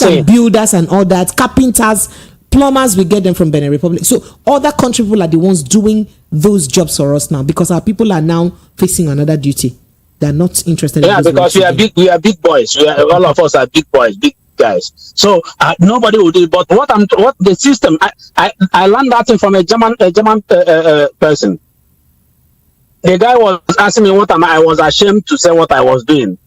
and builders and all that, carpenters, plumbers, we get them from Benin Republic. So other country people are the ones doing those jobs for us now, because our people are now facing another duty. They're not interested. Yeah, because we are big boys. All of us are big boys, big guys. So nobody will do it. But what the system, I learned that thing from a German person. The guy was asking me what I was ashamed to say what I was doing.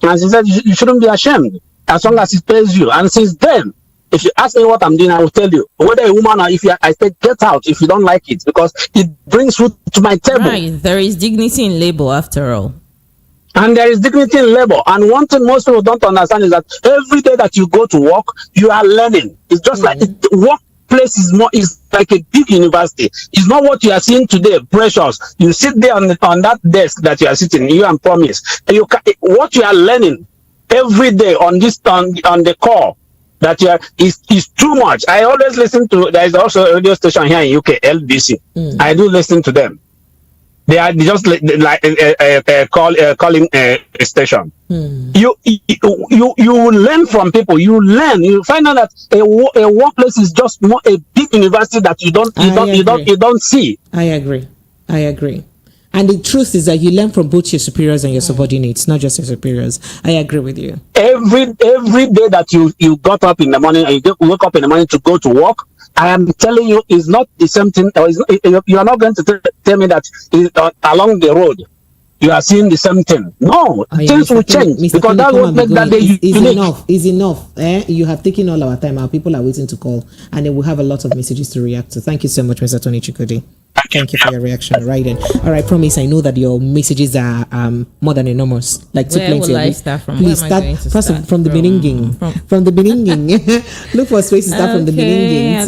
And he said, you shouldn't be ashamed as long as it pays you. And since then, if you ask me what I'm doing, I will tell you. Whether a woman or I say get out if you don't like it, because it brings food to my table. Right. There is dignity in labor after all. And there is dignity in labor. And one thing most people don't understand is that every day that you go to work, you are learning. It's just like the workplace is like a big university. It's not what you are seeing today, precious. You sit there on that desk that you are sitting, you and promise. And what you are learning every day on the core that is too much. I always listen to. There is also a radio station here in UK, LBC. I do listen to them. They are just like calling a station. You learn from people. You learn. You find out that a workplace is just more a big university that you don't see. I agree. And the truth is that you learn from both your superiors and your subordinates, not just your superiors. I agree with you. Every day that you got up in the morning and you wake up in the morning to go to work, I am telling you, it's not the same thing. You are not going to tell me that along the road you are seeing the same thing. No, things will change, because that will make that day unique. Is enough. You have taken all our time. Our people are waiting to call, and they will have a lot of messages to react to. Thank you so much, Mr. Tony Chikudi. Thank you for your reaction. Right in. All right, promise. I know that your messages are more than enormous. Like too plenty. Where will I start from? Please start from the beginning. From the beginning. Look for space to start from the beginning.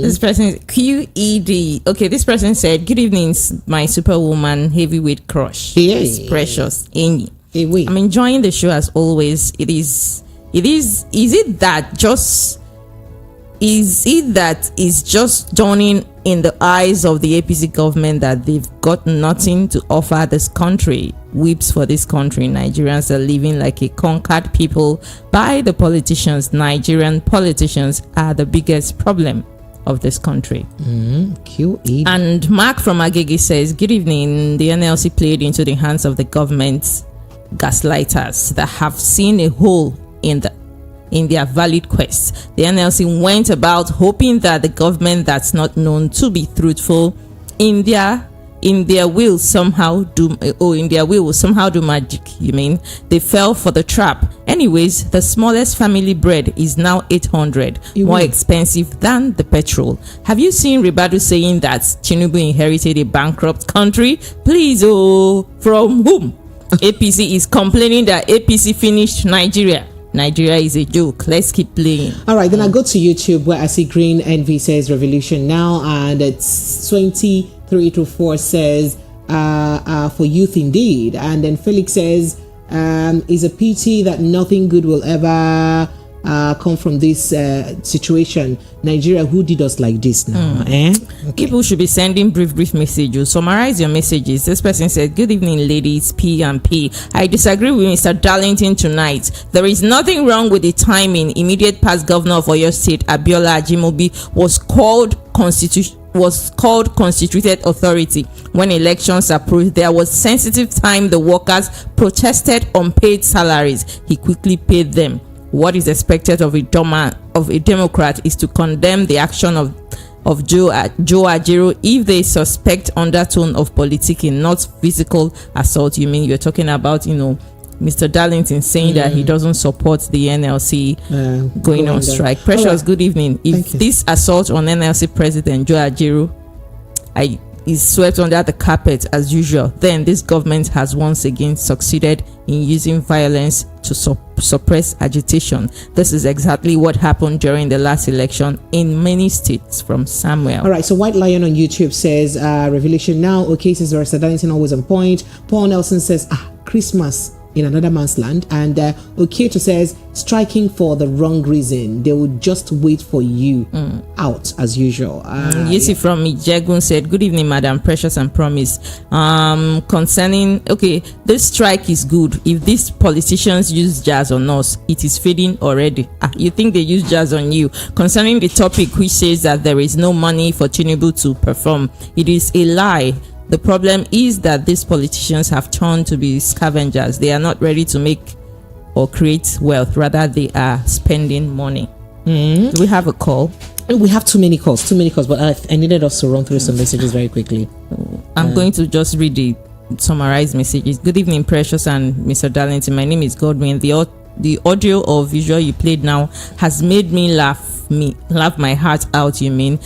This person is QED. Okay, this person said, "Good evening, my superwoman heavyweight crush. It's precious. Amy. I'm enjoying the show as always. Is it that is just dawning in the eyes of the APC government that they've got nothing to offer this country? Weeps for this country. Nigerians are living like a conquered people by the politicians. Nigerian politicians are the biggest problem of this country." QE. And Mark from Agege says, "Good evening. The NLC played into the hands of the government gaslighters that have seen a hole in their valid quest. The NLC went about hoping that the government that's not known to be truthful in their will somehow do magic. You mean they fell for the trap? Anyways, the smallest family bread is now 800, more expensive than the petrol. Have you seen Ribadu saying that Tinubu inherited a bankrupt country? Please, from whom? APC is complaining that APC finished Nigeria. Nigeria is a joke. Let's keep playing. All right, then I go to YouTube where I see Green Envy says revolution now, and it's 23 to 4 says for youth indeed. And then Felix says, it's a pity that nothing good will ever come from this situation. Nigeria, who did us like this now? Okay. People should be sending brief messages. Summarize your messages. This person said, good evening, ladies, P and P. I disagree with Mr. Darlington tonight. There is nothing wrong with the timing. Immediate past governor of Oyo State, Abiola Ajimobi, was called constituted authority when elections approved. There was sensitive time the workers protested unpaid salaries. He quickly paid them. What is expected of a Democrat is to condemn the action of Joe Ajero if they suspect undertone of politicking, not physical assault. You mean you're talking about, Mr. Darlington saying that he doesn't support the NLC going on strike. Precious, right. Good evening. If this assault on NLC President Joe Ajero is swept under the carpet as usual, then this government has once again succeeded in using violence to suppress agitation. This is exactly what happened during the last election in many states. From Samuel. All right, so White Lion on YouTube says, revelation now. Okay, says Mr. Darlington always on point. Paul Nelson says, Christmas in another man's land. And Oketo says, striking for the wrong reason. They will just wait for you out as usual. Yesi from Ijegun said, good evening, Madam Precious and Promise. Concerning, this strike is good. If these politicians use jazz on us, it is fading already. You think they use jazz on you? Concerning the topic which says that there is no money for Tinubu to perform, it is a lie. The problem is that these politicians have turned to be scavengers. They are not ready to make or create wealth. Rather, they are spending money. Do we have a call? We have too many calls, but I needed us to run through some messages very quickly. I'm going to just read the summarized messages. Good evening, Precious and Mr. Darlington. My name is Godwin. The audio or visual you played now has made me laugh my heart out. You mean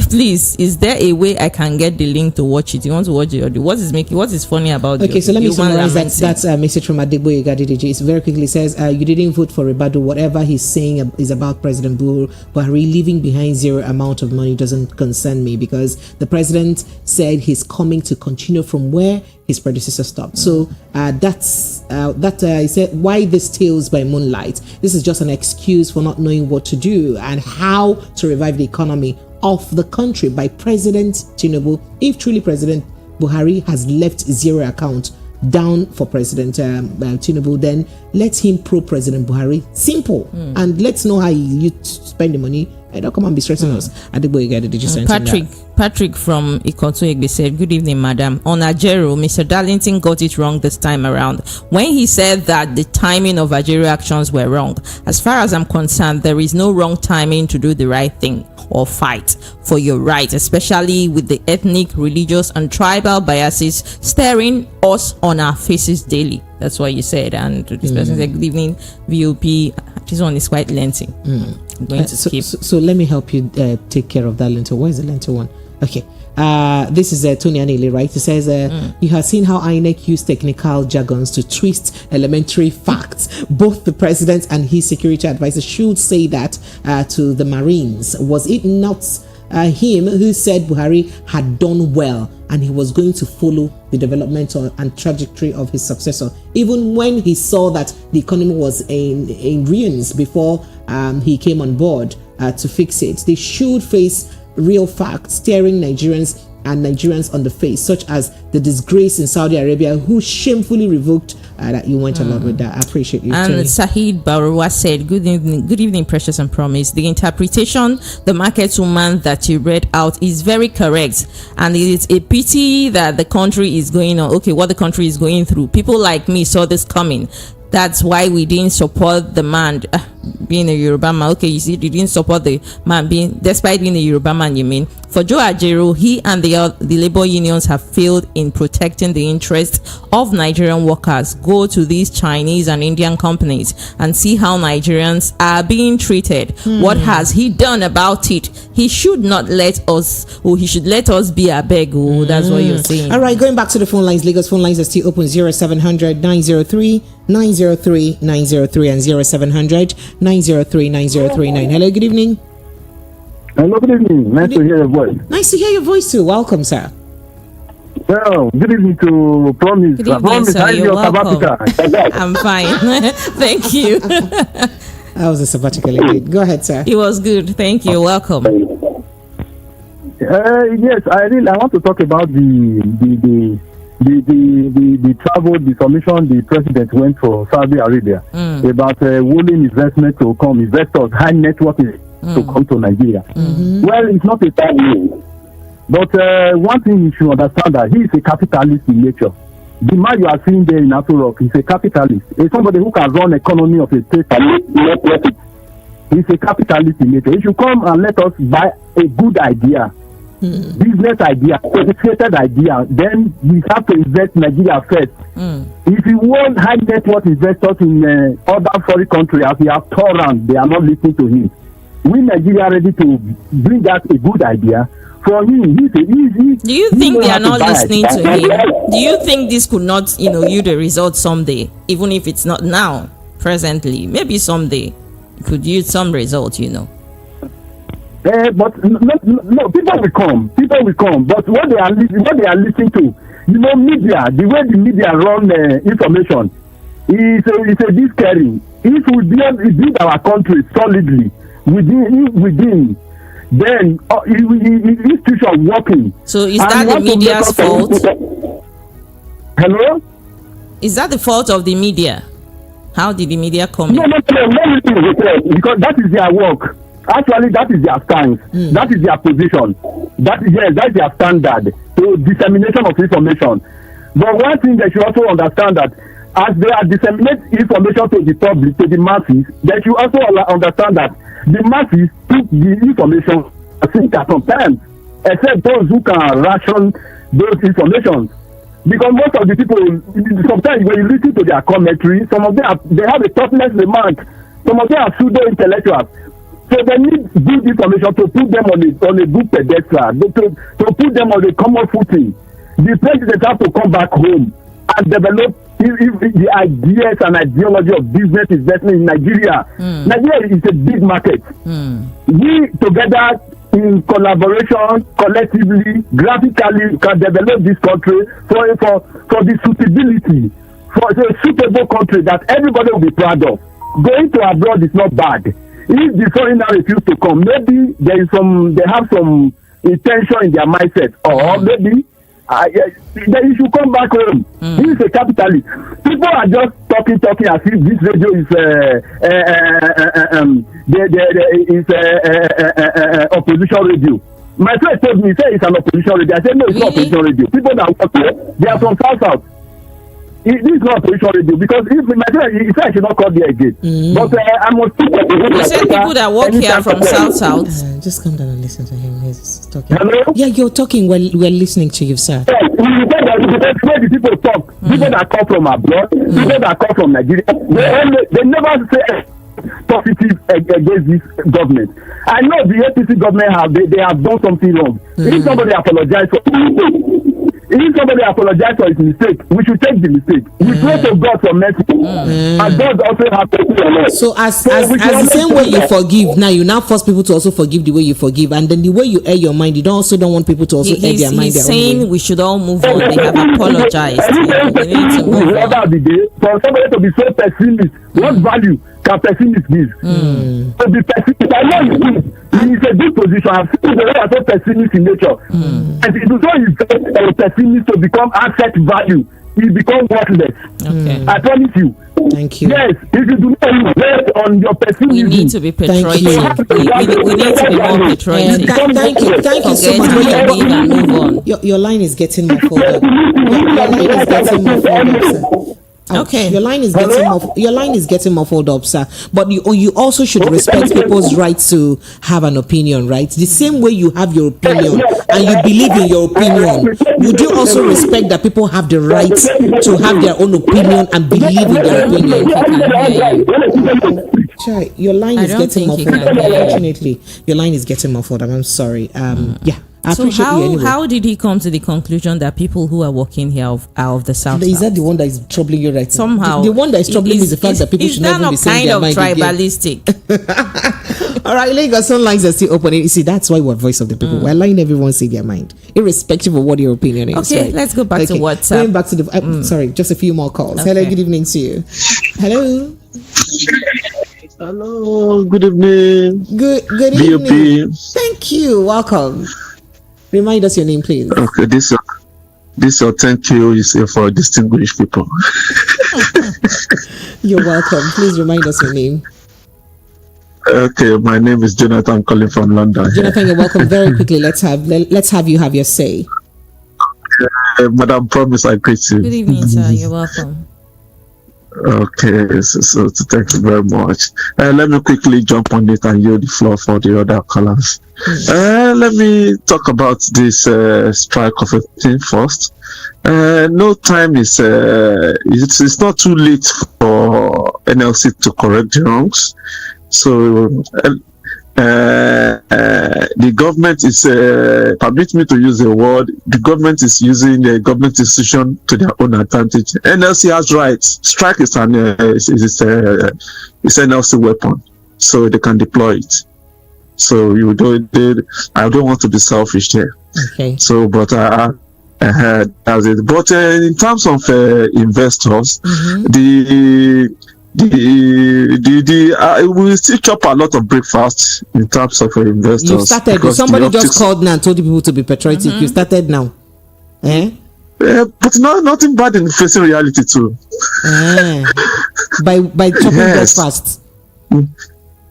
please, is there a way I can get the link to watch it? You want to watch the audio? What is funny about it? Okay, so let me summarize that's a message from Adegboye Gadidiji. It very quickly says, you didn't vote for Ribadu. Whatever he's saying is about President Buhari leaving behind zero amount of money doesn't concern me, because the president said he's coming to continue from where his predecessor stopped. So he said, why this tales by moonlight? This is just an excuse for not knowing what to do and how to revive the economy of the country by President Tinubu. If truly President Buhari has left zero account down for President Tinubu, then let him pro President Buhari. Simple. And let's know how you spend the money. Don't come and be stressing us. Patrick from Ikoto said, good evening, madam. On Ajero, Mr. Darlington got it wrong this time around when he said that the timing of Ajero actions were wrong. As far as I'm concerned, there is no wrong timing to do the right thing or fight for your rights, especially with the ethnic, religious, and tribal biases staring us on our faces daily. That's what you said. And this person said, good evening, VOP. This one is quite lengthy. I'm going to skip. So let me help you take care of that lentil. Where's the lentil one? Okay. This is Tony Anili, right? It says, you have seen how INEC used technical jargons to twist elementary facts. Both the president and his security advisor should say that to the Marines. Was it not him who said Buhari had done well and he was going to follow the development and trajectory of his successor, even when he saw that the economy was in ruins before he came on board to fix it? They should face real facts staring Nigerians on the face, such as the disgrace in Saudi Arabia, who shamefully revoked that. You went along with that. I appreciate you. And Sahid Barua said, good evening, Precious and Promise. The interpretation the market woman that you read out is very correct, and it is a pity that the country is going on. What the country is going through, people like me saw this coming. That's why we didn't support the man being a Yoruba man. You see, they didn't support the man despite being a Yoruba man, you mean? For Joe Ajero, he and the labor unions have failed in protecting the interests of Nigerian workers. Go to these Chinese and Indian companies and see how Nigerians are being treated. What has he done about it? He should not let us, he should let us be a beg. That's what you're saying. All right, going back to the phone lines. Lagos phone lines are still open. 0700 903 903 903 and 0700 903 9039. Hello, good evening. Hello, good evening. Nice to hear your voice. Nice to hear your voice too. Welcome, sir. Well, good evening to Promise. Good evening, Promise, sir. how is You're your welcome. sabbatical? I'm fine. Thank you. That was a sabbatical indeed. Go ahead, sir. It was good. Thank you. Welcome. Yes, I want to talk about the travel, the commission the president went for Saudi Arabia about willing investment to come, investors, high net worth to come to Nigeria. Well, it's not a bad news. But one thing you should understand that he is a capitalist in nature. The man you are seeing there in Aso Rock is a capitalist. He's somebody who can run economy of a state and make profit. He's a capitalist in nature. He should come and let us buy a good idea, business idea, sophisticated idea. Then we have to invest Nigeria first. If you want high net worth investors in other foreign countries, as we have Toran, they are not listening to him. We Nigeria are ready to bring out a good idea. For him, do you think they are not listening to him? Do you think this could not, yield a result someday, even if it's not now, presently? Maybe someday it could yield some result, But no, people will come. But what they are listening to, media, the way the media run information, is a bit scary. If we build our country solidly within. Then institution working. So is that the media's fault? Hello? Is that the fault of the media? How did the media come in? No, because that is their work. Actually, that is their stance. That is their position. That's their standard to dissemination of information. But one thing they should also understand that as they are disseminating information to the public, to the masses, they should also understand that the masses took the information, I think, at some time, except those who can ration those information. Because most of the people, sometimes when you listen to their commentary, some of them they have a toughness remark. Some of them are pseudo-intellectuals. So they need good information to put them on a good pedestal, to put them on a common footing. The president has to come back home and develop the ideas and ideology of business investment in Nigeria. Nigeria is a big market. We together in collaboration, collectively, graphically, can develop this country for the suitability, for a suitable country that everybody will be proud of. Going to abroad is not bad. If the foreigner refuse to come, maybe they have some intention in their mindset, or maybe then you should come back home. He is a capitalist. People are just talking as if this radio is opposition radio. My friend told me, say it's an opposition radio. I said no, it's not opposition radio. People that work here, they are from South. This is not opposition radio because if my friend, he said I should not call there again. But I must. You said people that work here from South. Just come down and listen to him. He's talking. Hello? Yeah, you're talking. We're listening to you, sir. Yes, where the people talk, people that come from abroad, people that come from Nigeria, they never say positive against this government. I know the APC government they have done something wrong. If somebody apologizes for his mistake, we should take the mistake. We pray to God for mercy, and God also has mercy on us. So as the same way you forgive, now you now force people to also forgive the way you forgive, and then the way you air your mind, you don't want people to also air their mind. He's saying we should all move on. They have apologized. We need to move on. For somebody to be so pessimist, what value can pessimist give? To be pessimist, I know he is a good position. I've seen the way are so pessimist in nature. And it is not a pessimist to become asset value. He become worthless. Okay. I promise you. Thank you. Yes, if you do not invest on your pessimism, we need to be patriotic. We need to be more patriotic. Thank you so much. Your line is getting more full up. Your line is getting more full up, sir. Okay. Your line is getting muffled up, sir. But you also should respect people's right to have an opinion, right? The same way you have your opinion and you believe in your opinion, would you also respect that people have the right to have their own opinion and believe in their opinion? Your line is getting muffled up. Unfortunately, your line is getting muffled up. I'm sorry. Yeah. I appreciate you anyway. How did he come to the conclusion that people who are working here are of the South? Is that the one that is troubling you right now? Somehow. The one that is troubling me is the fact that people should not even be saying their mind. Is that not kind of tribalistic? All right, Lagos, some lines are still open. You see, that's why we're voice of the people. We're letting everyone say their mind, irrespective of what your opinion is. Okay, right? let's go back to WhatsApp. Going back to the, sorry, just a few more calls. Okay. Hello, good evening to you. Hello. Hello, good evening. Good evening. Thank you. Welcome. Remind us your name, please. Okay, this thank you is for distinguished people. You're welcome. Please remind us your name. Okay, my name is Jonathan. I'm calling from London. Jonathan, you're welcome. Very quickly, let's have you have your say. Madam Promise, I greet you. Good evening, sir. You're welcome. Okay, so thank you very much. Let me quickly jump on it and yield the floor for the other callers. Let me talk about this strike of a thing first. No time is it's not too late for NLC to correct the wrongs. So the government is permit me to use the word, the government is using the government institution to their own advantage. NLC has rights. Strike is an NLC weapon, so they can deploy it. So I don't want to be selfish there. Okay. So, but that's it. But in terms of investors, we still chop a lot of breakfast in terms of investors. You started. Somebody just called now and told people to be patriotic. You started now. But nothing bad in facing reality too. By chopping breakfast.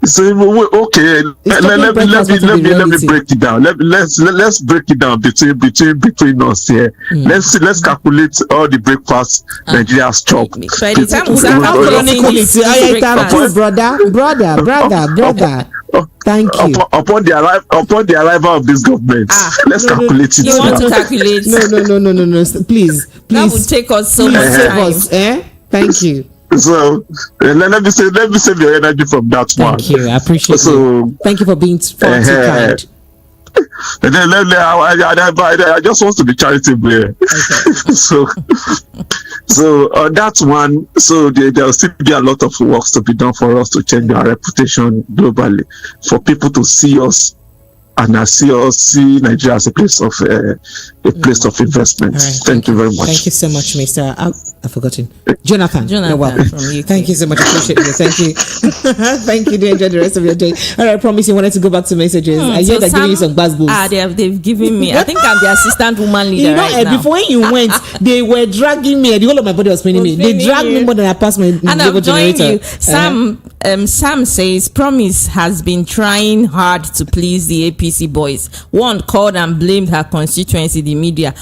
So okay, let me break it down. Let's break it down between us here. Let's calculate all the breakfast Nigeria's chop. Brother. Thank you. Upon the arrival of this government, let's calculate it. You want to calculate? No. Please. That would take us so much time. Thank you. So let me save your energy from that one. Thank you. I appreciate it. Thank you for being far too kind. And then I just want to be charitable here. Okay. so on that one, so there'll still be a lot of work to be done for us to change our reputation globally, for people to see us and see Nigeria as a place of investment. Right. Thank you very much. Thank you so much, Mr. I've forgotten. Jonathan, you're welcome. From UK. Thank you so much. Appreciate it. Thank you. Thank you. Do enjoy the rest of your day. All right, I promise you wanted to go back to messages. I hear they're giving you some buzzballs. They've given me. I think I'm the assistant woman leader now. Before you went, they were dragging me. The whole of my body was spinning me. They dragged me more than I passed my level generator. Sam says, Promise has been trying hard to please the APC boys. One called and blamed her constituency, the media.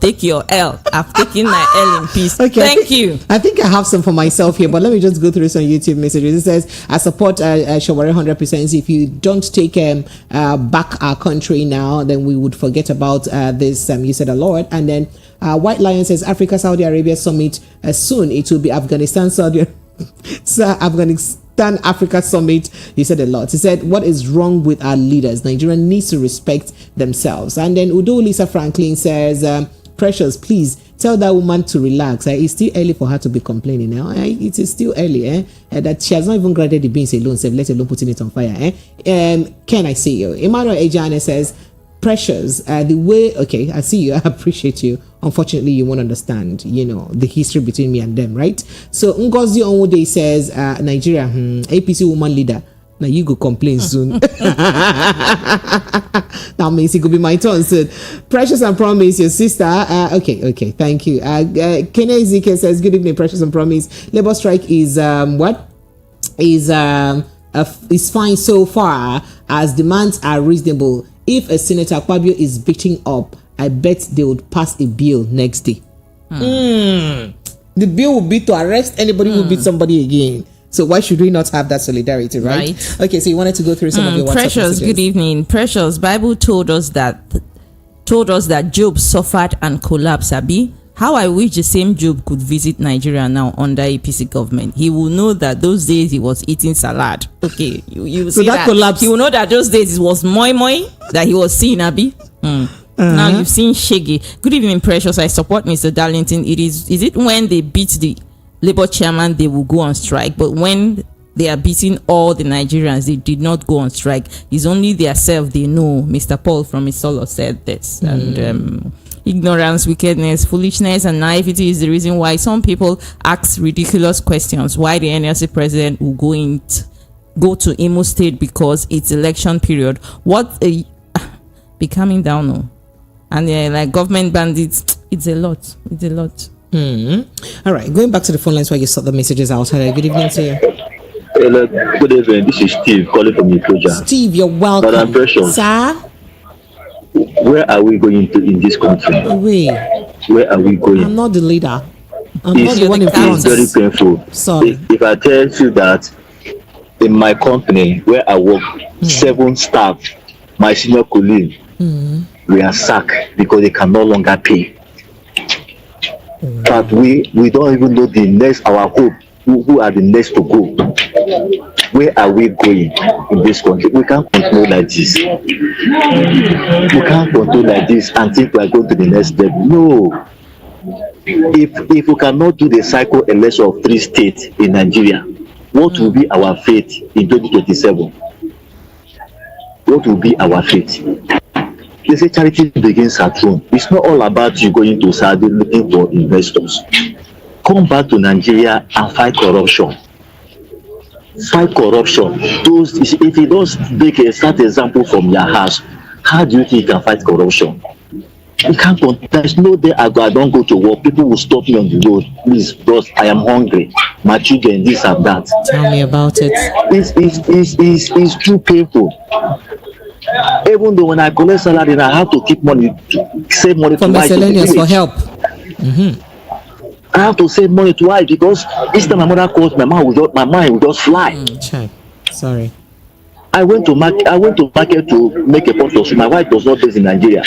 Take your L. I've taken my L in peace. Okay, Thank you. I think I have some for myself here, but let me just go through some YouTube messages. It says, I support Sowore 100%. If you don't take back our country now, then we would forget about this. You said a lot. And then White Lion says, Africa Saudi Arabia summit soon. It will be Afghanistan Saudi Afghanistan Africa summit. He said a lot. He said, what is wrong with our leaders? Nigeria needs to respect themselves. And then Udo Lisa Franklin says, Precious, please tell that woman to relax. It's still early for her to be complaining now. It is still early. That she has not even granted the beans alone, let alone putting it on fire. Can I see you? Emmanuel Ejane says, Precious, the way, okay, I see you, I appreciate you. Unfortunately, you won't understand, the history between me and them, right? So Ngozi Onwode says, Nigeria, APC woman leader. Now you go complain soon. Now Macy could be my turn soon. Precious and Promise, your sister. Okay, thank you. Kene Ezekiel says, good evening, Precious and Promise. Labor strike is is fine so far as demands are reasonable. If a Senator Akpabio is beating up, I bet they would pass a bill next day. The bill would be to arrest anybody who beat somebody again. So why should we not have that solidarity, right? Okay, so you wanted to go through some of your WhatsApp Precious, messages. good evening. Precious, Bible told us that Job suffered and collapsed, Abi. How I wish the same Job could visit Nigeria now under APC government. He will know that those days he was eating salad. Okay, you So see that collapse. He will know that those days it was moi moi that he was seeing, Abi. Now you've seen Shaggy. Good evening, Precious. I support Mr. Darlington. Is it when they beat the Labour chairman they will go on strike? But when they are beating all the Nigerians, they did not go on strike. It's only themselves they know. Mr. Paul from Isolo said this. And ignorance, wickedness, foolishness, and naivety is the reason why some people ask ridiculous questions. Why the NLC president will go to Imo State because it's election period. Be coming down now. And like government bandits, it's a lot. All right, going back to the phone lines where you saw the messages out. Hello, good evening to you. Hello, good evening. This is Steve calling from Ikoja. Steve, you're welcome. Madam Precious, sir, where are we going to in this country? Where are we going? I'm not the leader. I'm It's not the one in front. very painful. Sorry. If I tell you that in my company where I work, 7 staff, my senior colleague, we are sacked because they can no longer pay. But we don't even know the next, our hope, who are the next to go. Where are we going in this country? We can't control like this. We can't control like this and think we are going to the next step. No. If we cannot do the cycle election of 3 states in Nigeria, what will be our fate in 2027? What will be our fate? They say charity begins at home. It's not all about you going to Saudi looking for investors. Come back to Nigeria and fight corruption. Fight corruption. If you don't make a start example from your house, how do you think you can fight corruption? You can't. There's no day I don't go to work. People will stop me on the road. Please, boss, I am hungry. My children, this and that. Tell me about it. It's too painful. Even though when I collect salary, I have to keep money, save money for miscellaneous for help. I have to save money to wife because each time my mother calls, my mind will just fly. Sorry. I went to market to make a pot of soup. My wife was not based in Nigeria.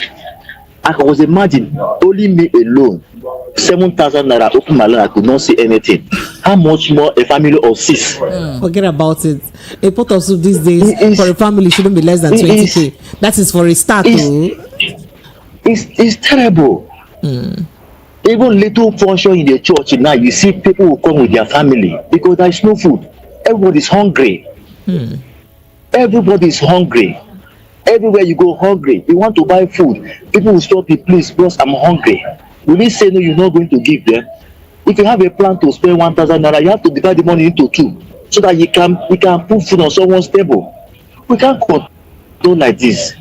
I was imagine only me alone, 7,000 naira open my loan. I could not see anything. How much more a family of 6? Forget about it. A pot of soup these days for a family shouldn't be less than 20k. That is for a start. It's terrible. Even little function in the church now, you see people who come with their family because there is no food. Everybody's hungry. Everybody's hungry. Everywhere you go, hungry. You want to buy food, people will stop you. Please, boss, I'm hungry. Will you say no? You're not going to give them. If you have a plan to spend 1,000 naira, you have to divide the money into 2 so that you can put food on someone's table. We can't control like this.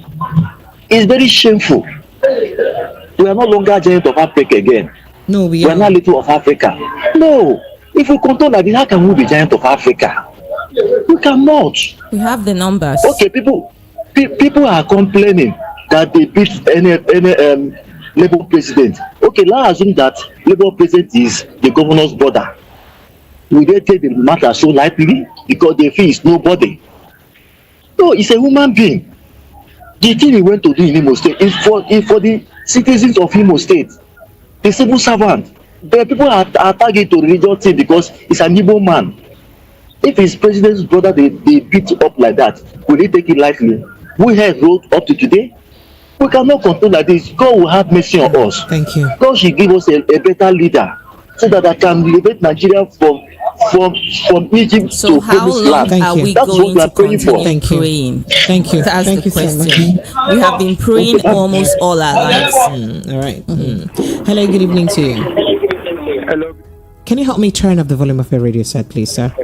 It's very shameful. We are no longer giant of Africa again. No, we are not little of Africa. No. If we control like this, how can we be giant of Africa? We cannot. We have the numbers. Okay, people are complaining that they beat any Labour president. Okay, let's assume that Labour president is the governor's brother. Will they take the matter so lightly because they feel it's nobody? No, it's a human being. The thing he went to do in Imo State is for the citizens of Imo State, the civil servant. The people are targeted to religious thing because he's an Igbo man. If his president's brother they beat up like that, will he take it lightly? We have road up to today. We cannot control like this. God will have mercy on us. Thank you. God should give us a better leader so that I can liberate Nigeria from Egypt to promised land. Are we That's what we are praying for. Thank you. Praying? Thank you. That's Thank the you question. so much. We have been praying almost all our lives. All right. Hello, good evening to you. Hello. Can you help me turn up the volume of your radio set, please, sir?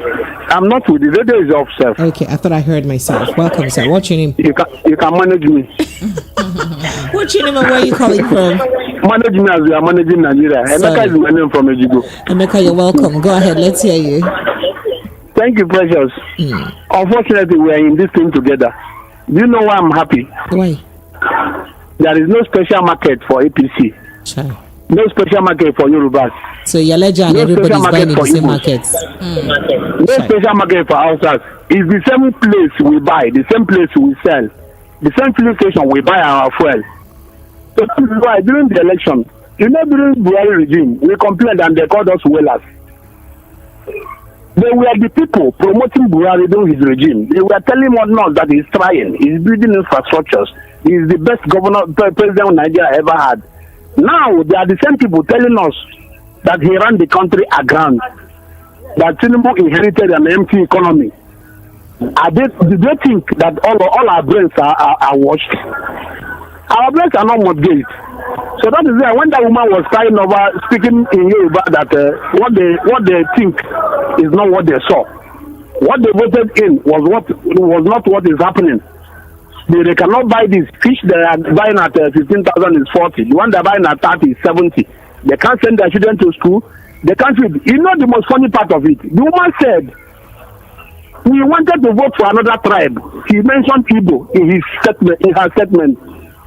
I'm not with the radio is off, sir. Okay, I thought I heard myself. Welcome, sir. What's your name? You can manage me. What's your name and where are you calling from? Manage me as we are managing Nigeria. Emeka is my name from Ejigo. Emeka, you're welcome. Go ahead. Let's hear you. Thank you, Precious. Unfortunately, we are in this thing together. Do you know why I'm happy? Why? There is no special market for APC. Sure. No special market for Yorubas. So Yaleja and everybody's buying in the same markets. No special market for Hausas. It's the same place we buy, the same place we sell, the same filling station we buy our fuel. So that is why during the election, You know, during Buhari regime, we complained and they called us whalers. They were the people promoting Buhari during his regime. They were telling us that he's trying, he's building infrastructures, he's the best president Nigeria ever had. Now, they are the same people telling us that he ran the country aground, that Tinubu inherited an empty economy. Do they think that all our brains are washed? Our brains are not mortgaged. So that is why when that woman was crying over, speaking in Yoruba, that what they think is not what they saw. What they voted in was not what is happening. They cannot buy this fish they are buying at 15,000 is 40. The one they're buying at 30 is 70. They can't send their children to school. They can't feed. You know the most funny part of it? The woman said, we wanted to vote for another tribe. He mentioned Igbo in her statement.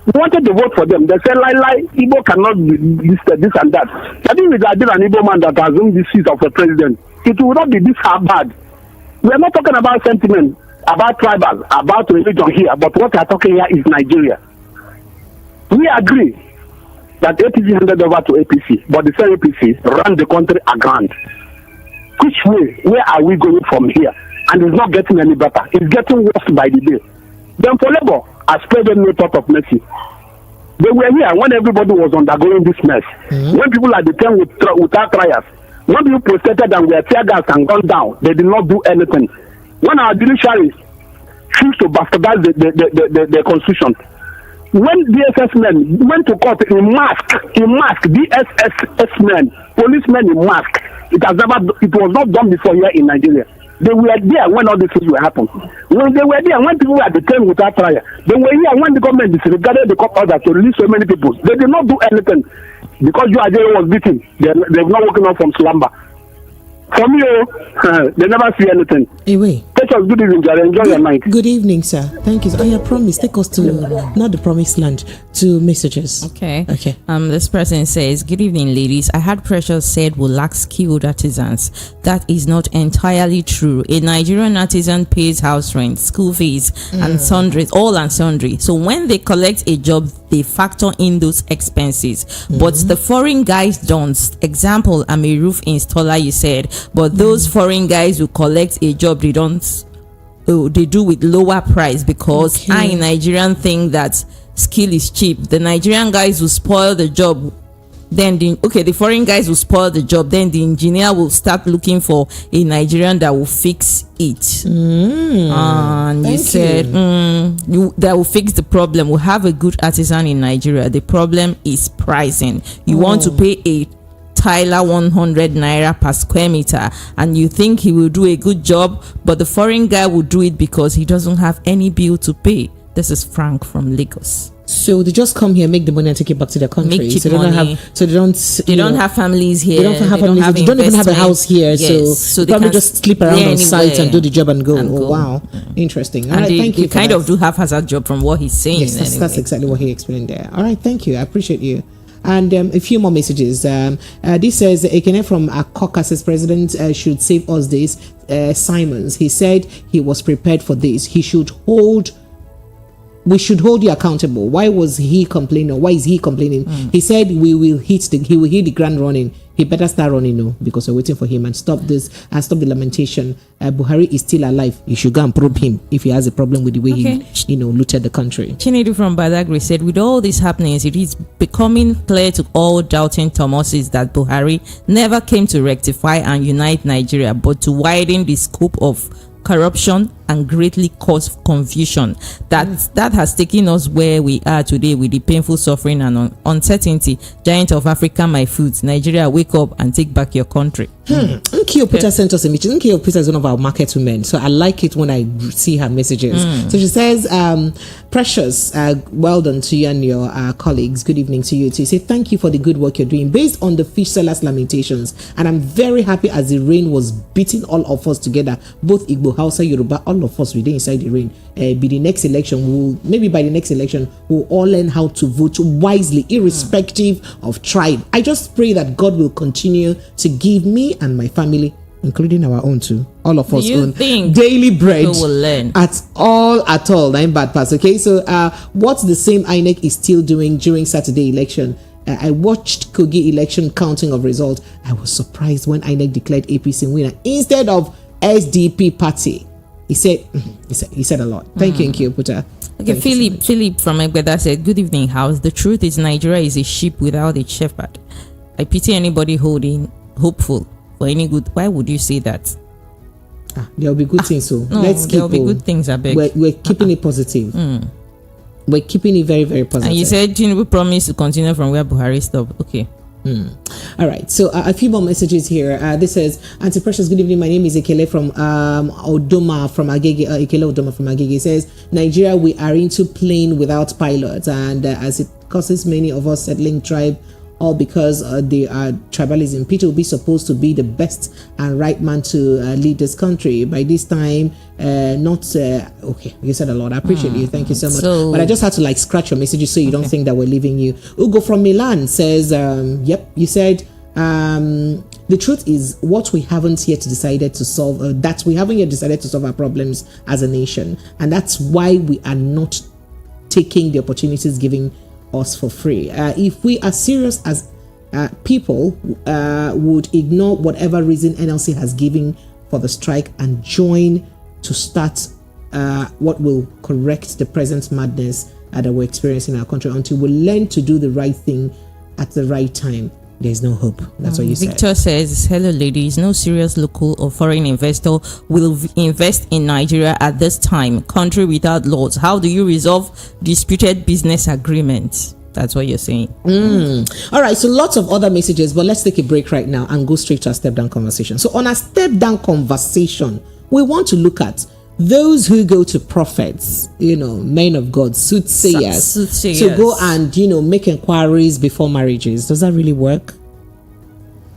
We wanted to vote for them. They said, Igbo cannot be listed, this and that. I think if I did an Igbo man that assumed the seat of the president, it would not be this bad. We are not talking about sentiment, about tribal, about religion here, but what we are talking here is Nigeria. We agree that APC handed over to APC, but the same APC ran the country aground. Which way? Where are we going from here? And it's not getting any better. It's getting worse by the day. Then for Labour, I spread them no thought of mercy. They were here when everybody was undergoing this mess. When people are detained without trials. When people protested and were tear gas and gunned down, they did not do anything. When our judiciary choose to bastardize the constitution, when DSS men went to court in mask, DSS men, policemen in mask, it was not done before here in Nigeria. They were there when all these things were happening. When they were there, when people were detained without trial, they were here when the government disregarded the court order to release so many people. They did not do anything because Ijeoma was beaten. They've not woken up from slumber. For me, they never see anything. Anyway, take us good evening, Jerry. Enjoy your night. Good evening, sir. Thank you. I promise. Take us to not the promised land, to messages. Okay. Okay. This person says, "Good evening, ladies. I had Precious said we lack skilled artisans. That is not entirely true. A Nigerian artisan pays house rent, school fees, and sundry, all and sundry. So when they collect a job, they factor in those expenses. But the foreign guys don't. Example, I'm a roof installer. You said." But those foreign guys who collect a job, they don't. They do with lower price because I, Nigerian, think that skill is cheap. The Nigerian guys will spoil the job. Then the foreign guys will spoil the job. Then the engineer will start looking for a Nigerian that will fix it. And you said that will fix the problem. We have a good artisan in Nigeria. The problem is pricing. You want to pay a Tyler 100 naira per square meter and you think he will do a good job, but the foreign guy will do it because he doesn't have any bill to pay. This is Frank from Lagos. So they just come here, make the money, and take it back to their country. Make cheap so they money. They don't have families here. They don't have families. They don't even have a house here. Yes. So they probably just sleep around on site and do the job and go. Wow, interesting. All right, thank you. They kind of do haphazard job from what he's saying. Yes, that's exactly what he explained there. All right, thank you. I appreciate you. And a few more messages. This says Ekene from Akoka says President should save us this. Simons, he said he was prepared for this. We should hold you accountable. Why was he complaining? Or why is he complaining? He said he will hit the ground running. He better start running now because we're waiting for him and stop this and stop the lamentation. Buhari is still alive. You should go and probe him if he has a problem with the way he looted the country. Chinedu from Badagry said, with all these happenings, it is becoming clear to all doubting Thomases that Buhari never came to rectify and unite Nigeria, but to widen the scope of corruption and greatly cause confusion. That has taken us where we are today with the painful suffering and uncertainty. Giant of Africa, my food. Nigeria, wake up and take back your country. Nkio Peter sent us a message. Nkio Peter is one of our market women, so I like it when I see her messages. So she says, Precious, well done to you and your colleagues. Good evening to you too. Say thank you for the good work you're doing based on the fish sellers' lamentations, and I'm very happy as the rain was beating all of us together, both Igbo, Hausa, Yoruba, all of us within inside the rain. By the next election, we'll all learn how to vote wisely, irrespective of tribe. I just pray that God will continue to give me and my family, including our own too, all of us own daily bread will learn at all. Nine bad parts. Okay, so what's the same INEC is still doing during Saturday election? I watched Kogi election counting of results. I was surprised when INEC declared APC winner instead of SDP party. He said a lot. Thank you, Nkiyoputa. Okay, Philip from Egbeda said, "Good evening, House. The truth is Nigeria is a sheep without a shepherd. I pity anybody holding hopeful for any good." Why would you say that? There will be good things. So no, let's keep. There will be good things. I beg. We're keeping it positive. We're keeping it very, very positive. And you said Tinubu promised to continue from where Buhari stopped. Okay. All right, so a few more messages here. This says, Auntie Precious, good evening. My name is Ekele from Odoma from Agege. Ekele Odoma from Agege. It says, Nigeria, we are into plane without pilots, and as it causes many of us settling tribe, all because they are tribalism. Peter Obi supposed to be the best and right man to lead this country. By this time, okay, you said a lot. I appreciate you. Thank you so much. But I just had to scratch your messages so you don't think that we're leaving you. Ugo from Milan says, yep, you said, the truth is what we haven't yet decided to solve, that we haven't yet decided to solve our problems as a nation. And that's why we are not taking the opportunities given us for free. If we are serious as people, would ignore whatever reason NLC has given for the strike and join to start what will correct the present madness that we're experiencing in our country. Until we learn to do the right thing at the right time, there's no hope. That's what you said. Victor says, hello ladies, no serious local or foreign investor will invest in Nigeria at this time. Country without laws. How do you resolve disputed business agreements? That's what you're saying. All right, so lots of other messages, but let's take a break right now and go straight to our step down conversation. So on our step down conversation, we want to look at those who go to prophets, men of God, soothsayers, to go and, make inquiries before marriages. Does that really work?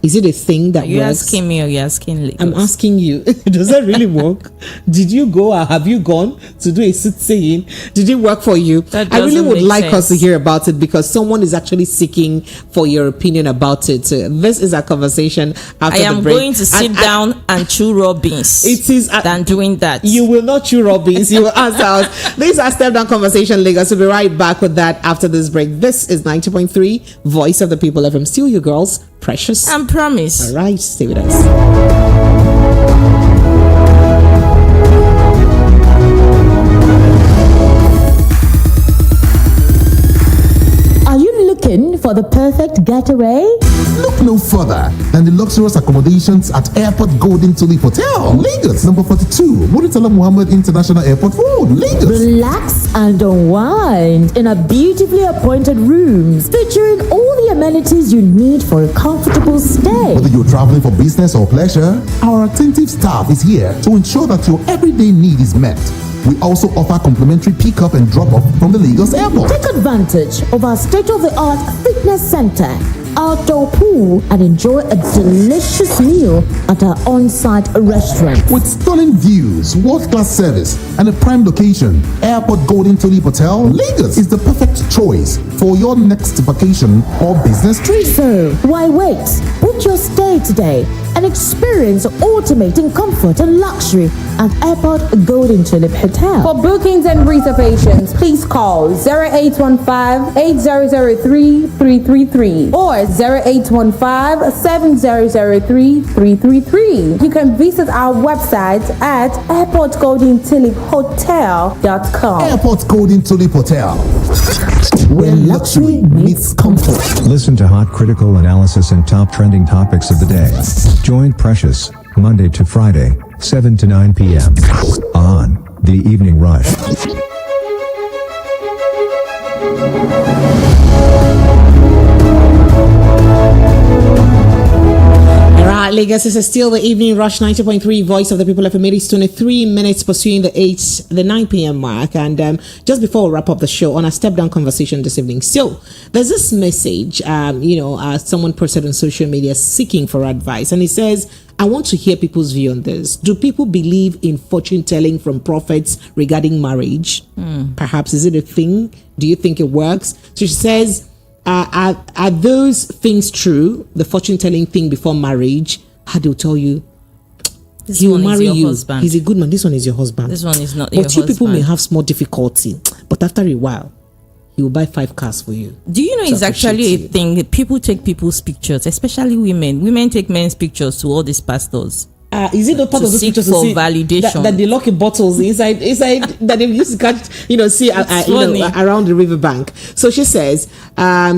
Is it a thing that works? Are you asking me or you're asking Lagos? I'm asking you. Does that really work? Did you go or have you gone to do a soothsaying? Did it work for you? I really would like us to hear about it because someone is actually seeking for your opinion about it. This is our conversation after the break. I am going to sit down and chew raw beans. It is than doing that. You will not chew raw beans. You will answer us. This is our step down conversation, Lagos. We'll be right back with that after this break. This is 90.3 Voice of the People FM. Still you girls, Precious and Promise. All right, stay with us. For the perfect getaway? Look no further than the luxurious accommodations at Airport Golden Tulip Hotel, Lagos, number 42, Muritala Muhammad International Airport Road, Lagos. Relax and unwind in a beautifully appointed rooms featuring all the amenities you need for a comfortable stay. Whether you're traveling for business or pleasure, our attentive staff is here to ensure that your everyday need is met. We also offer complimentary pick-up and drop-off from the Lagos airport. Take advantage of our state-of-the-art fitness center, outdoor pool, and enjoy a delicious meal at our on-site restaurant. With stunning views, world-class service, and a prime location, Airport Golden Tulip Hotel, Lagos is the perfect choice for your next vacation or business trip. So, why wait? Book your stay today and experience ultimate in comfort and luxury at Airport Golden Tulip Hotel. For bookings and reservations, please call 0815-8003-333 or 0815-7003-333. You can visit our website at airportgoldentuliphotel.com. Airport Golden Tulip Hotel, where luxury meets comfort. Listen to hot critical analysis and top trending topics of the day. Join Precious, Monday to Friday, 7 to 9 p.m. on The Evening Rush. Alright, Lagos, this is still the Evening Rush 90.3 Voice of the People FM. It is 23 minutes pursuing the 9 p.m. mark. And just before we wrap up the show, on a step down conversation this evening. So, there's this message, someone posted on social media seeking for advice. And it says, I want to hear people's view on this. Do people believe in fortune telling from prophets regarding marriage? Perhaps, is it a thing? Do you think it works? So she says, are those things true? The fortune telling thing before marriage? How they'll tell you he will marry you. Husband. He's a good man. This one is your husband. This one is not your husband. But you people may have small difficulty. But after a while, he will buy 5 cars for you. Do you know it's actually a thing? People take people's pictures, especially women. Women take men's pictures to all these pastors. Is it not part of the pictures for validation that they lock in bottles inside that they used to catch, around the riverbank? So she says, are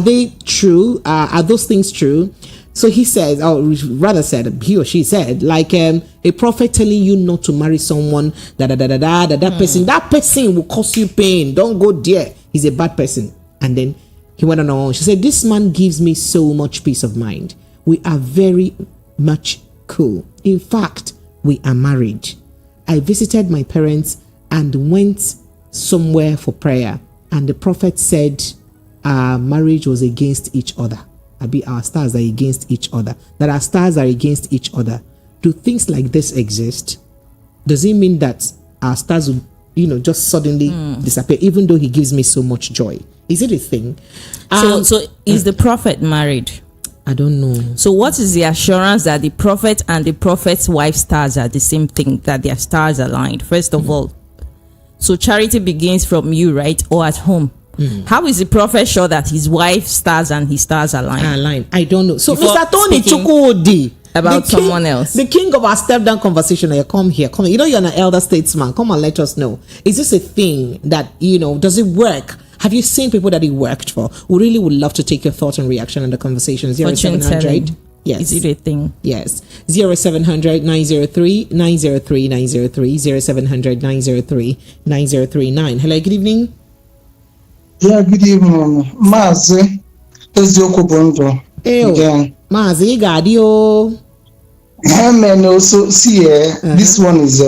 they true? Are those things true? So he says, or rather said, he or she said, like a prophet telling you not to marry someone, that person will cause you pain. Don't go there. He's a bad person. And then he went on. She said, this man gives me so much peace of mind. We are very much cool. In fact, we are married. I visited my parents and went somewhere for prayer. And the prophet said our marriage was against each other. Our stars are against each other. That our stars are against each other. Do things like this exist? Does it mean that our stars will, just suddenly disappear, even though he gives me so much joy? Is it a thing? So is the prophet married? I don't know. So what is the assurance that the prophet and the prophet's wife stars are the same thing, that their stars aligned? First of all, so charity begins from you, right? Or at home. How is the prophet sure that his wife's stars and his stars align? I don't know. So Before Mr. Tony Chukwudi, about someone else, the king of our step down conversation. Come here. You're an elder statesman. Come and let us know. Is this a thing that does it work? Have you seen people that it worked for? We really would love to take your thoughts and reaction on the conversation. 0700. Yes. Is it a thing? Yes. 0700 903 903 903 0700 903 9039. Hello, good evening. Yeah, good evening. Mazi. Eziokwu bụ ndụ. Mazi, Gadio. Man, also see this one is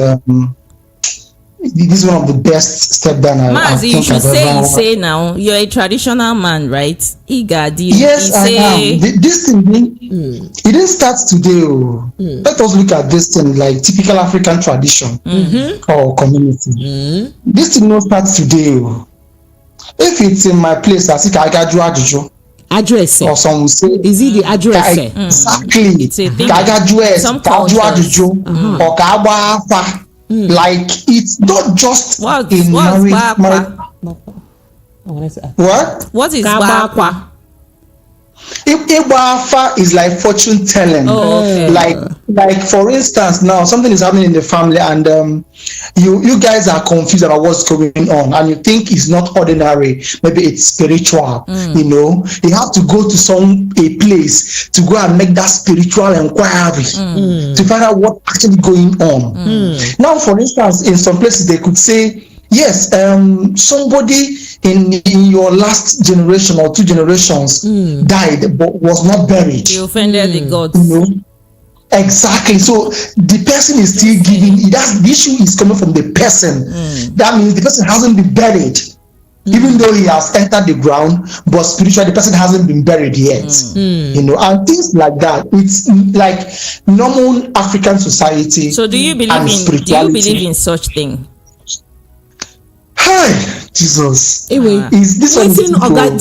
this is one of the best step down Mazi, you should say now. You're a traditional man, right? Igadi. Yes, I am. This thing, it didn't start today. Let us look at this thing like typical African tradition or community. This thing not start today. If it's in my place, I think I got you address. Or some will say, is it the address? Exactly. It's a thing. Some cultures. Or like it's not just in marriage. What is Bakwa? Ibafa is like fortune telling. Like for instance, now something is happening in the family, and you guys are confused about what's going on, and you think it's not ordinary. Maybe it's spiritual. You have to go to a place to go and make that spiritual inquiry to find out what's actually going on. Now, for instance, in some places they could say, yes, somebody in your last generation or 2 generations died but was not buried. You offended the gods. Exactly. So the person is still giving. The issue is coming from the person. That means the person hasn't been buried, even though he has entered the ground, but spiritually the person hasn't been buried yet. And things like that. It's like normal African society. So do you believe in such thing? Hi, Jesus. Anyway, is this one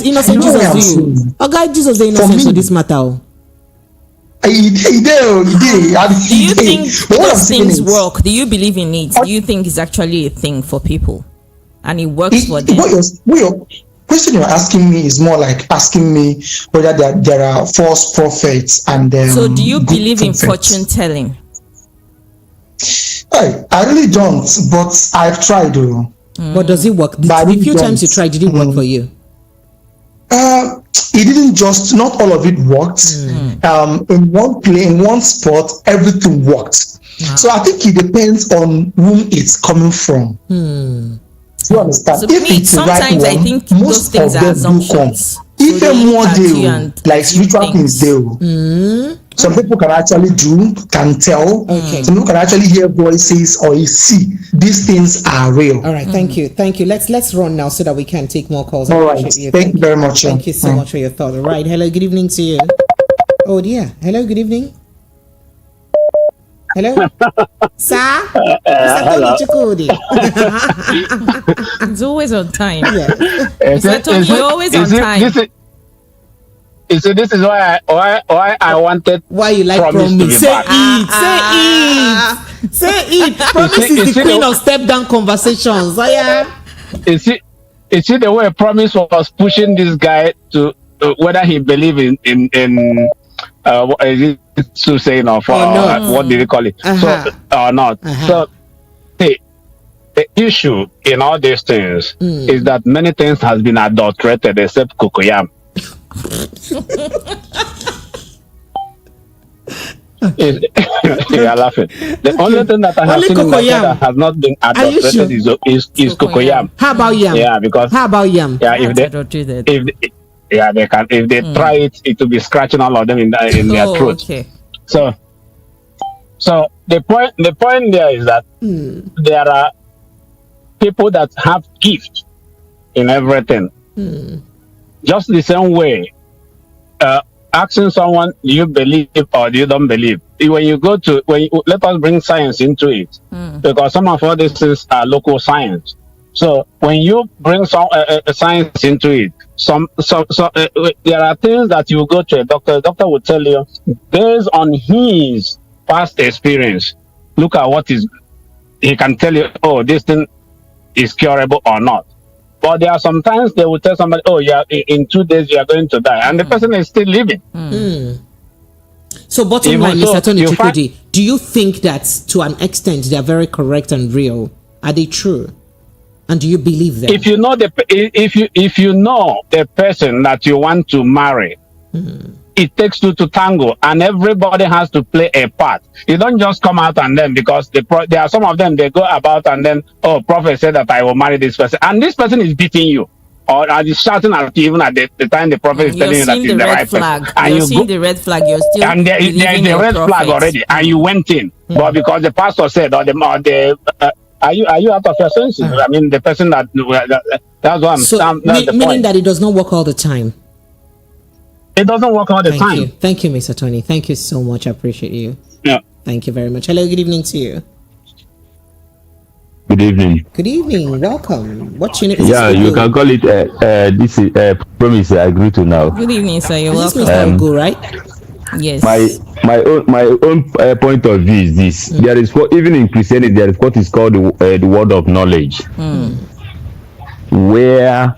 innocent Jesus to you? Okay, Jesus is innocent to this matter. Do you think those things work? Do you believe in it? Do you think it's actually a thing for people and it works for them? Your question you're asking me is more like asking me whether there are false prophets and so do you believe in fortune telling? I really don't, but I've tried to. But does it work? The few times you tried, did it work for you? It didn't not all of it worked. In one spot, everything worked. So I think it depends on whom it's coming from. You understand? So if it's the right one, I think most things are assumptions. Even more deal, like spiritual things deal. Some people can actually can tell. Some people can actually hear voices or see. These things are real. All right, thank you. Let's run now so that we can take more calls. All right, thank you very much. Thank you so much for your thought. All right, hello, good evening to you. Oh dear, hello, good evening. Hello, sir. Hello. It's always on time. You're always on time. This is why I wanted. Why you like promise? Say it. Promise is the queen of step down conversations. You You see the way Promise was pushing this guy to whether he believe in what is it to say now for what did he call it? So or not. So the issue in all these things is that many things has been adulterated except cocoyam. You're laughing. The only thing that I have seen in that has not been adulterated is cocoyam. How about yam? Yeah, because how about yam? Yeah, if they can, if they try it, it will be scratching all of them in their throat. Okay. So the point there is that there are people that have gift in everything. Just the same way, asking someone, do you believe or do you don't believe? When you let us bring science into it, because some of all these things are local science. So when you bring some science into it, there are things that you go to a doctor. The doctor will tell you based on his past experience. Look at what is. He can tell you, oh, this thing is curable or not. But there are sometimes they will tell somebody, oh, yeah, in 2 days you are going to die, and the person is still living. So bottom line, Mr. Tony Chukudi, do you think that to an extent they are very correct and real? Are they true? And do you believe them? If you know the person that you want to marry, it takes two to tango, and everybody has to play a part. You don't just come out and then, because there are some of them, they go about and then, oh, prophet said that I will marry this person, and this person is beating you, or is shouting at you even at the time the prophet is telling you that it's the right flag. And you're seeing the red flag, you're still and there is the red flag already, and you went in, but because the pastor said, or the are you out of your senses? I mean, the person that's what I'm saying. Meaning that it does not work all the time. It doesn't work all the time. Thank you, Mr. Tony. Thank you so much. I appreciate you. Yeah. Thank you very much. Hello, good evening to you. Good evening. Good evening. Welcome. What's your name? Yeah, you can call it this is Promise I agree to now. Good evening, sir. You're welcome. This Mr. Ugo, right? Yes. My own point of view is this. There is even in Christianity there is what is called the word of knowledge. Where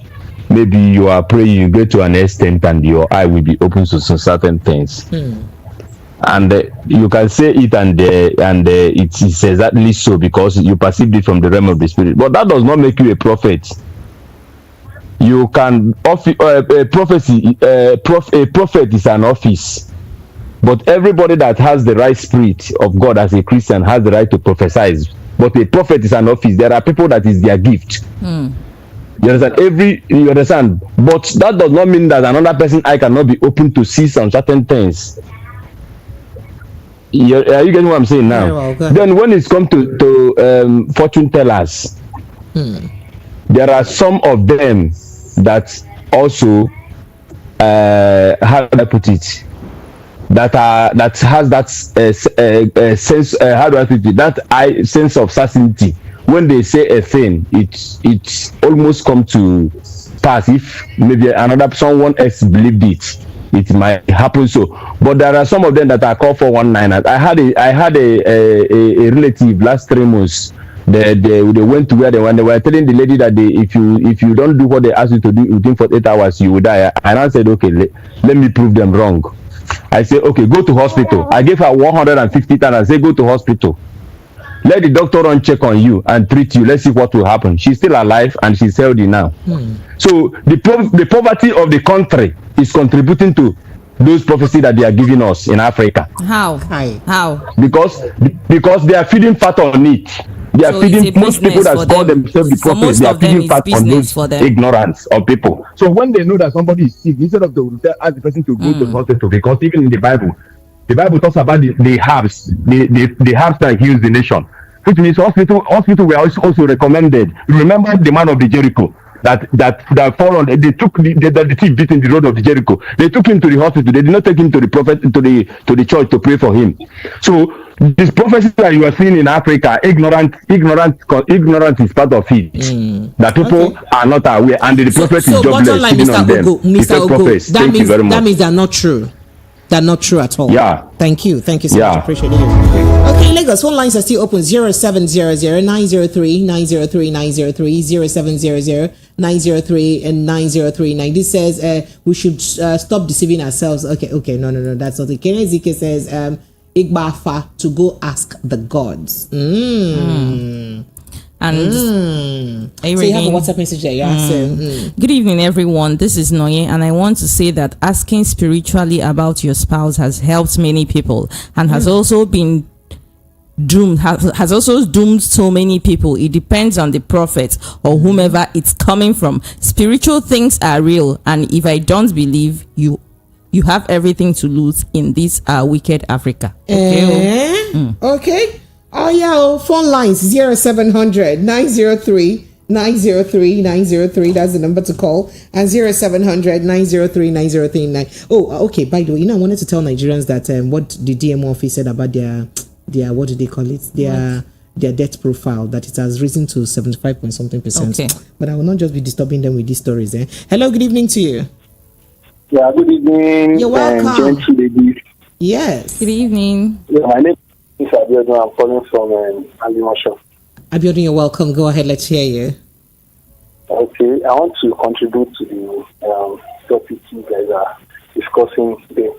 maybe you are praying, you get to an extent and your eye will be open to some certain things. And you can say it and it is exactly so because you perceived it from the realm of the spirit. But that does not make you a prophet. You can a prophet is an office. But everybody that has the right spirit of God as a Christian has the right to prophesy. But a prophet is an office. There are people that is their gift. You understand? You understand? But that does not mean that another person I cannot be open to see some certain things. Are you getting what I'm saying now? Well, then when it's come to fortune tellers, there are some of them that also how do I put it? That has that sense. How do I put it? That sense of certainty. When they say a thing, it's almost come to pass. If maybe someone else believed it might happen so. But there are some of them that are called 419. I had a relative last 3 months. They went to where they were telling the lady that if you don't do what they ask you to do within 48 hours, you will die. And I said, okay, let me prove them wrong. I said, okay, go to hospital. I gave her 150,000 and I said, go to hospital. Let the doctor run check on you and treat you. Let's see what will happen. She's still alive and she's healthy now. So the poverty of the country is contributing to those prophecies that they are giving us in Africa. How? Because they are feeding fat on it. They are feeding most people that call themselves the prophets. They are feeding fat on those ignorance of people. So when they know that somebody is sick, instead of to ask the person to go to the hospital, because even in the Bible talks about the herbs, the herbs that heals the nation, which means hospital were also recommended. Remember the man of the Jericho that fall on. They took the thief beating the road of the Jericho. They took him to the hospital. They did not take him to the prophet to the church to pray for him. So this prophecy that you are seeing in Africa, ignorance is part of it. That people are not aware, and the prophet is jobless. Mr. Ugo, that means they're not true. They're not true at all. Yeah. Thank you so much. Appreciate it. Okay, Lagos, phone lines are still open. 0700-903-903-903, 0700-903-903. This says we should stop deceiving ourselves. Okay, no, that's not it. Kenezike says Igbafa to go ask the gods. And so you have a WhatsApp message there. Good evening, everyone. This is Noye, and I want to say that asking spiritually about your spouse has helped many people and has also been doomed so many people. It depends on the prophet or whomever it's coming from. Spiritual things are real, and if I don't believe you have everything to lose in this wicked Africa. Okay. Oh yeah, phone lines 0700-903-903. That's the number to call, and 0700-903-903. Oh, okay. By the way, I wanted to tell Nigerians that what the DMO office said about their what do they call it? Their debt profile, that it has risen to 75.something%. Okay. But I will not just be disturbing them with these stories. Hello, good evening to you. Yeah, good evening. You're welcome. Gentle ladies. Yes. Good evening. Yeah, my name is Abiodun. I'm calling from Alimosho. Abiodun, you're welcome. Go ahead. Let's hear you. Okay, I want to contribute to the topic you guys are discussing today.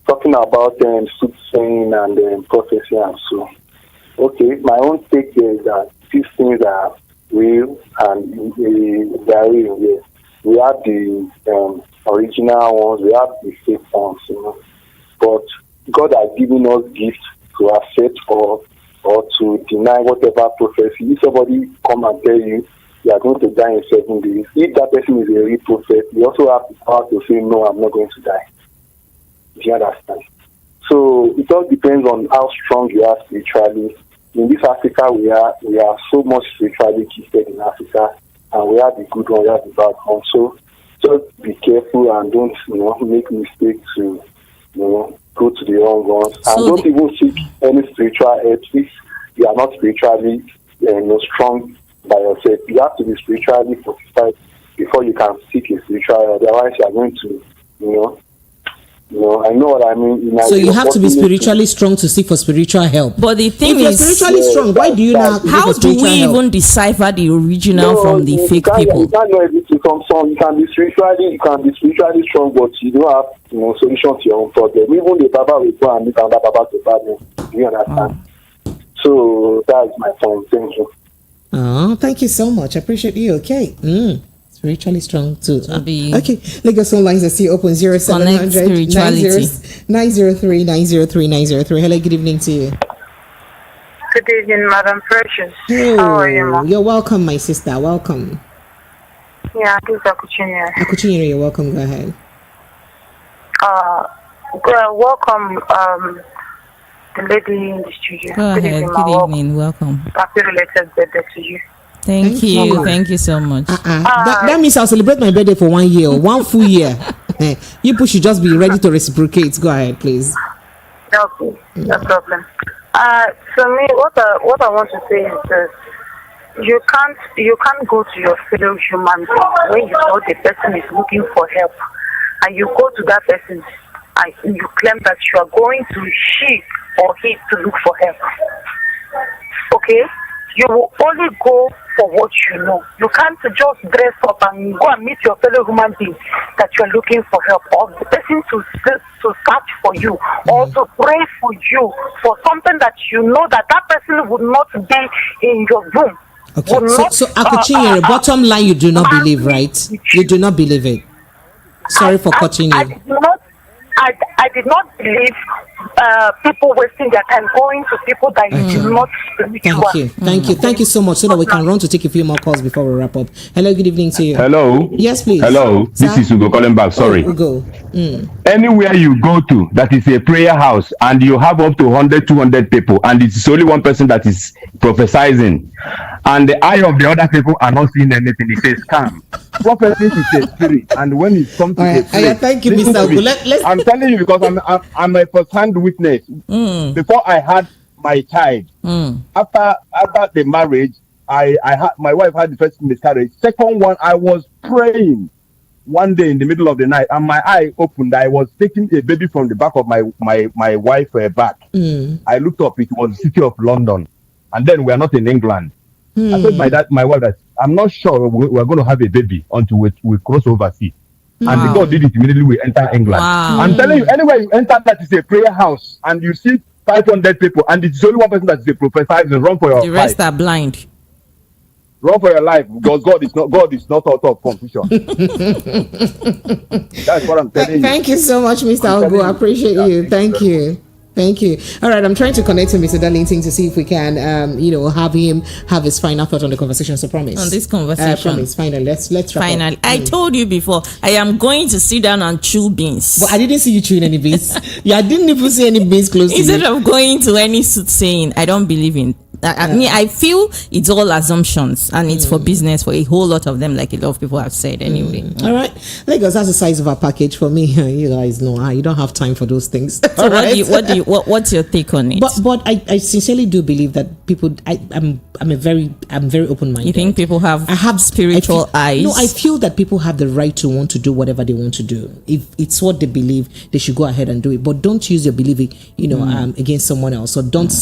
Talking about soothsaying and prophecy and so. Okay, my own take here is that these things are real and they are real. Yes. We have the original ones, we have the fake ones, But God has given us gifts to accept or to deny whatever prophecy. If somebody come and tell you are going to die in 7 days, if that person is a real prophet, you also have the power to say, no, I'm not going to die. Do you understand? So it all depends on how strong you are spiritually. In this Africa, we are so much spiritually gifted in Africa, and we have the good one, we have the bad one. So just be careful and don't make mistakes to go to the wrong ones, and don't even seek any spiritual help if you are not spiritually strong by yourself. You have to be spiritually fortified before you can seek a spiritual help. Otherwise, you are going to I know what I mean. So you have to be spiritually strong to seek for spiritual help. But the thing if is, you're spiritually strong, why do you not? How do we even decipher the original from the fake people? You can't know everything from some. You can be spiritually strong, but you don't have solution to your own problem. Even the Baba will go and meet another Baba to battle. Do you understand? So that's my point. Thank you. Oh, thank you so much. I appreciate you. Okay. Spiritually strong too. Okay, Lagos phone lines are still open. 0700-903-903. Hello, good evening to you. Good evening, Madam Precious. Hey, how are you, Ma? You're welcome, my sister. Welcome. Yeah, this is Akuchinyere. Akuchinyere, you're welcome. Go ahead. Welcome, the lady in the studio. Go ahead. Good evening. Welcome. Happy related birthday to you. Thank you. Thank you so much. That means I'll celebrate my birthday for 1 year, 1 full year. You people should just be ready to reciprocate. Go ahead, please. Okay, no problem. So me, what I want to say is this: you can't go to your fellow human being when you know the person is looking for help, and you go to that person and you claim that you are going to she or he to look for help. Okay. You will only go for what you know. You can't just dress up and go and meet your fellow human being that you are looking for help, or the person to search for you, or to pray for you for something that you know that person would not be in your room. Okay, so Akuchinyere, bottom line, you do not believe, right? You do not believe it. Sorry for cutting you. I did not believe people wasting their time going to people that you do not spiritual. Thank you so much, so that we can run to take a few more calls before we wrap up. Hello, good evening to you. Hello. Yes, please. Hello. Sir? This is Ugo calling back. Sorry. Ugo. Anywhere you go to that is a prayer house and you have up to 100, 200 people, and it's only one person that is prophesying, and the eye of the other people are not seeing anything. It says calm. Prophecy is a spirit, and when it comes to a spirit, thank you, Mr. Ugo. I'm telling you because I'm a first-hand witness. Before I had my child, after the marriage, I had my wife had the first miscarriage. Second one, I was praying. one day in the middle of the night, and my eye opened. I was taking a baby from the back of my wife's back. I looked up. It was the city of London, and then we are not in England. I told my wife that I'm not sure we're going to have a baby until we cross overseas. And the God did it immediately. We enter England. Wow. I'm telling you, anywhere you enter, that is a prayer house, and you see 500 people, and it's only one person that is a professor. Run for your life. The rest are blind. Run for your life, because God is not out of confusion. That's what I'm telling you. Thank you so much, Mr. Ogo. I appreciate you. Thank you. Thank you. All right, I'm trying to connect to Mr. Darlington to see if we can, have him have his final thought on the conversation. So promise. On this conversation. Promise. Finally, let's wrap Finally. up. I told you before, I am going to sit down and chew beans. But I didn't see you chewing any beans. Yeah, I didn't even see any beans close to you. Instead of going to any soothsaying, I don't believe in. I feel it's all assumptions, and it's for business for a whole lot of them, like a lot of people have said anyway. All right, Lagos, that's the size of our package for me. You guys know you don't have time for those things. So what's your take on it? But I sincerely do believe that people. I'm very open-minded. You think people have spiritual eyes? No, I feel that people have the right to want to do whatever they want to do. If it's what they believe, they should go ahead and do it. But don't use your belief, against someone else. So don't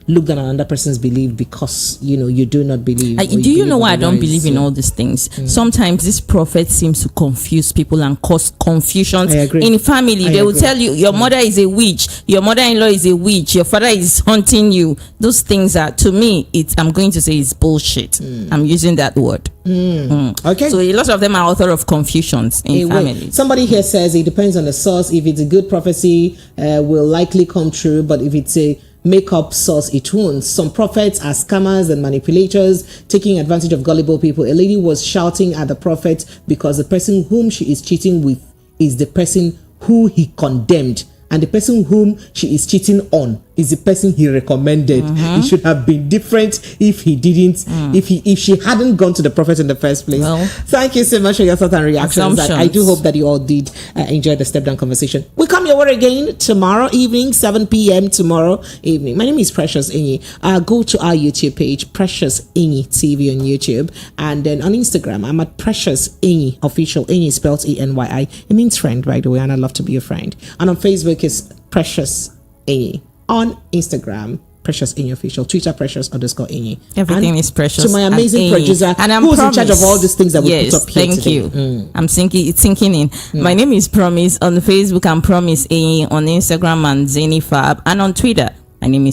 look down on another person's belief because you do not believe. Do you know why I don't believe in all these things? Sometimes this prophet seems to confuse people and cause confusion in family. They will tell you your mother is a witch, your mother-in-law is a witch, your father is haunting you. Those things are, to me, I'm going to say it's bullshit. I'm using that word. Okay. So a lot of them are author of confusions in families. Somebody here says it depends on the source. If it's a good prophecy, will likely come true, but if it's a make-up source, it won't. Some prophets are scammers and manipulators taking advantage of gullible people. A lady was shouting at the prophet because the person whom she is cheating with is the person who he condemned, and the person whom she is cheating on is the person he recommended. It should have been different if he didn't, if she hadn't gone to the prophet in the first place. Well, thank you so much for your thoughts and reactions. I do hope that you all did enjoy the step down conversation. We come your way again tomorrow evening, 7 p.m. tomorrow evening. My name is Precious Enyi. Go to our YouTube page, Precious Enyi TV on YouTube, and then on Instagram, I'm at Precious Enyi Official. Enyi spelled E-N-Y-I. It means friend, by the way, and I'd love to be your friend. And on Facebook is Precious Enyi. On Instagram, Precious Enyi Official. Twitter, Precious_Enyi. Everything is Precious. To my amazing producer, and I'm who's in charge of all these things that we put up here thank today. you. I'm thinking it's sinking in. My name is Promise on Facebook. I'm Promise Enyi on Instagram and Zenifab, and on Twitter, my name is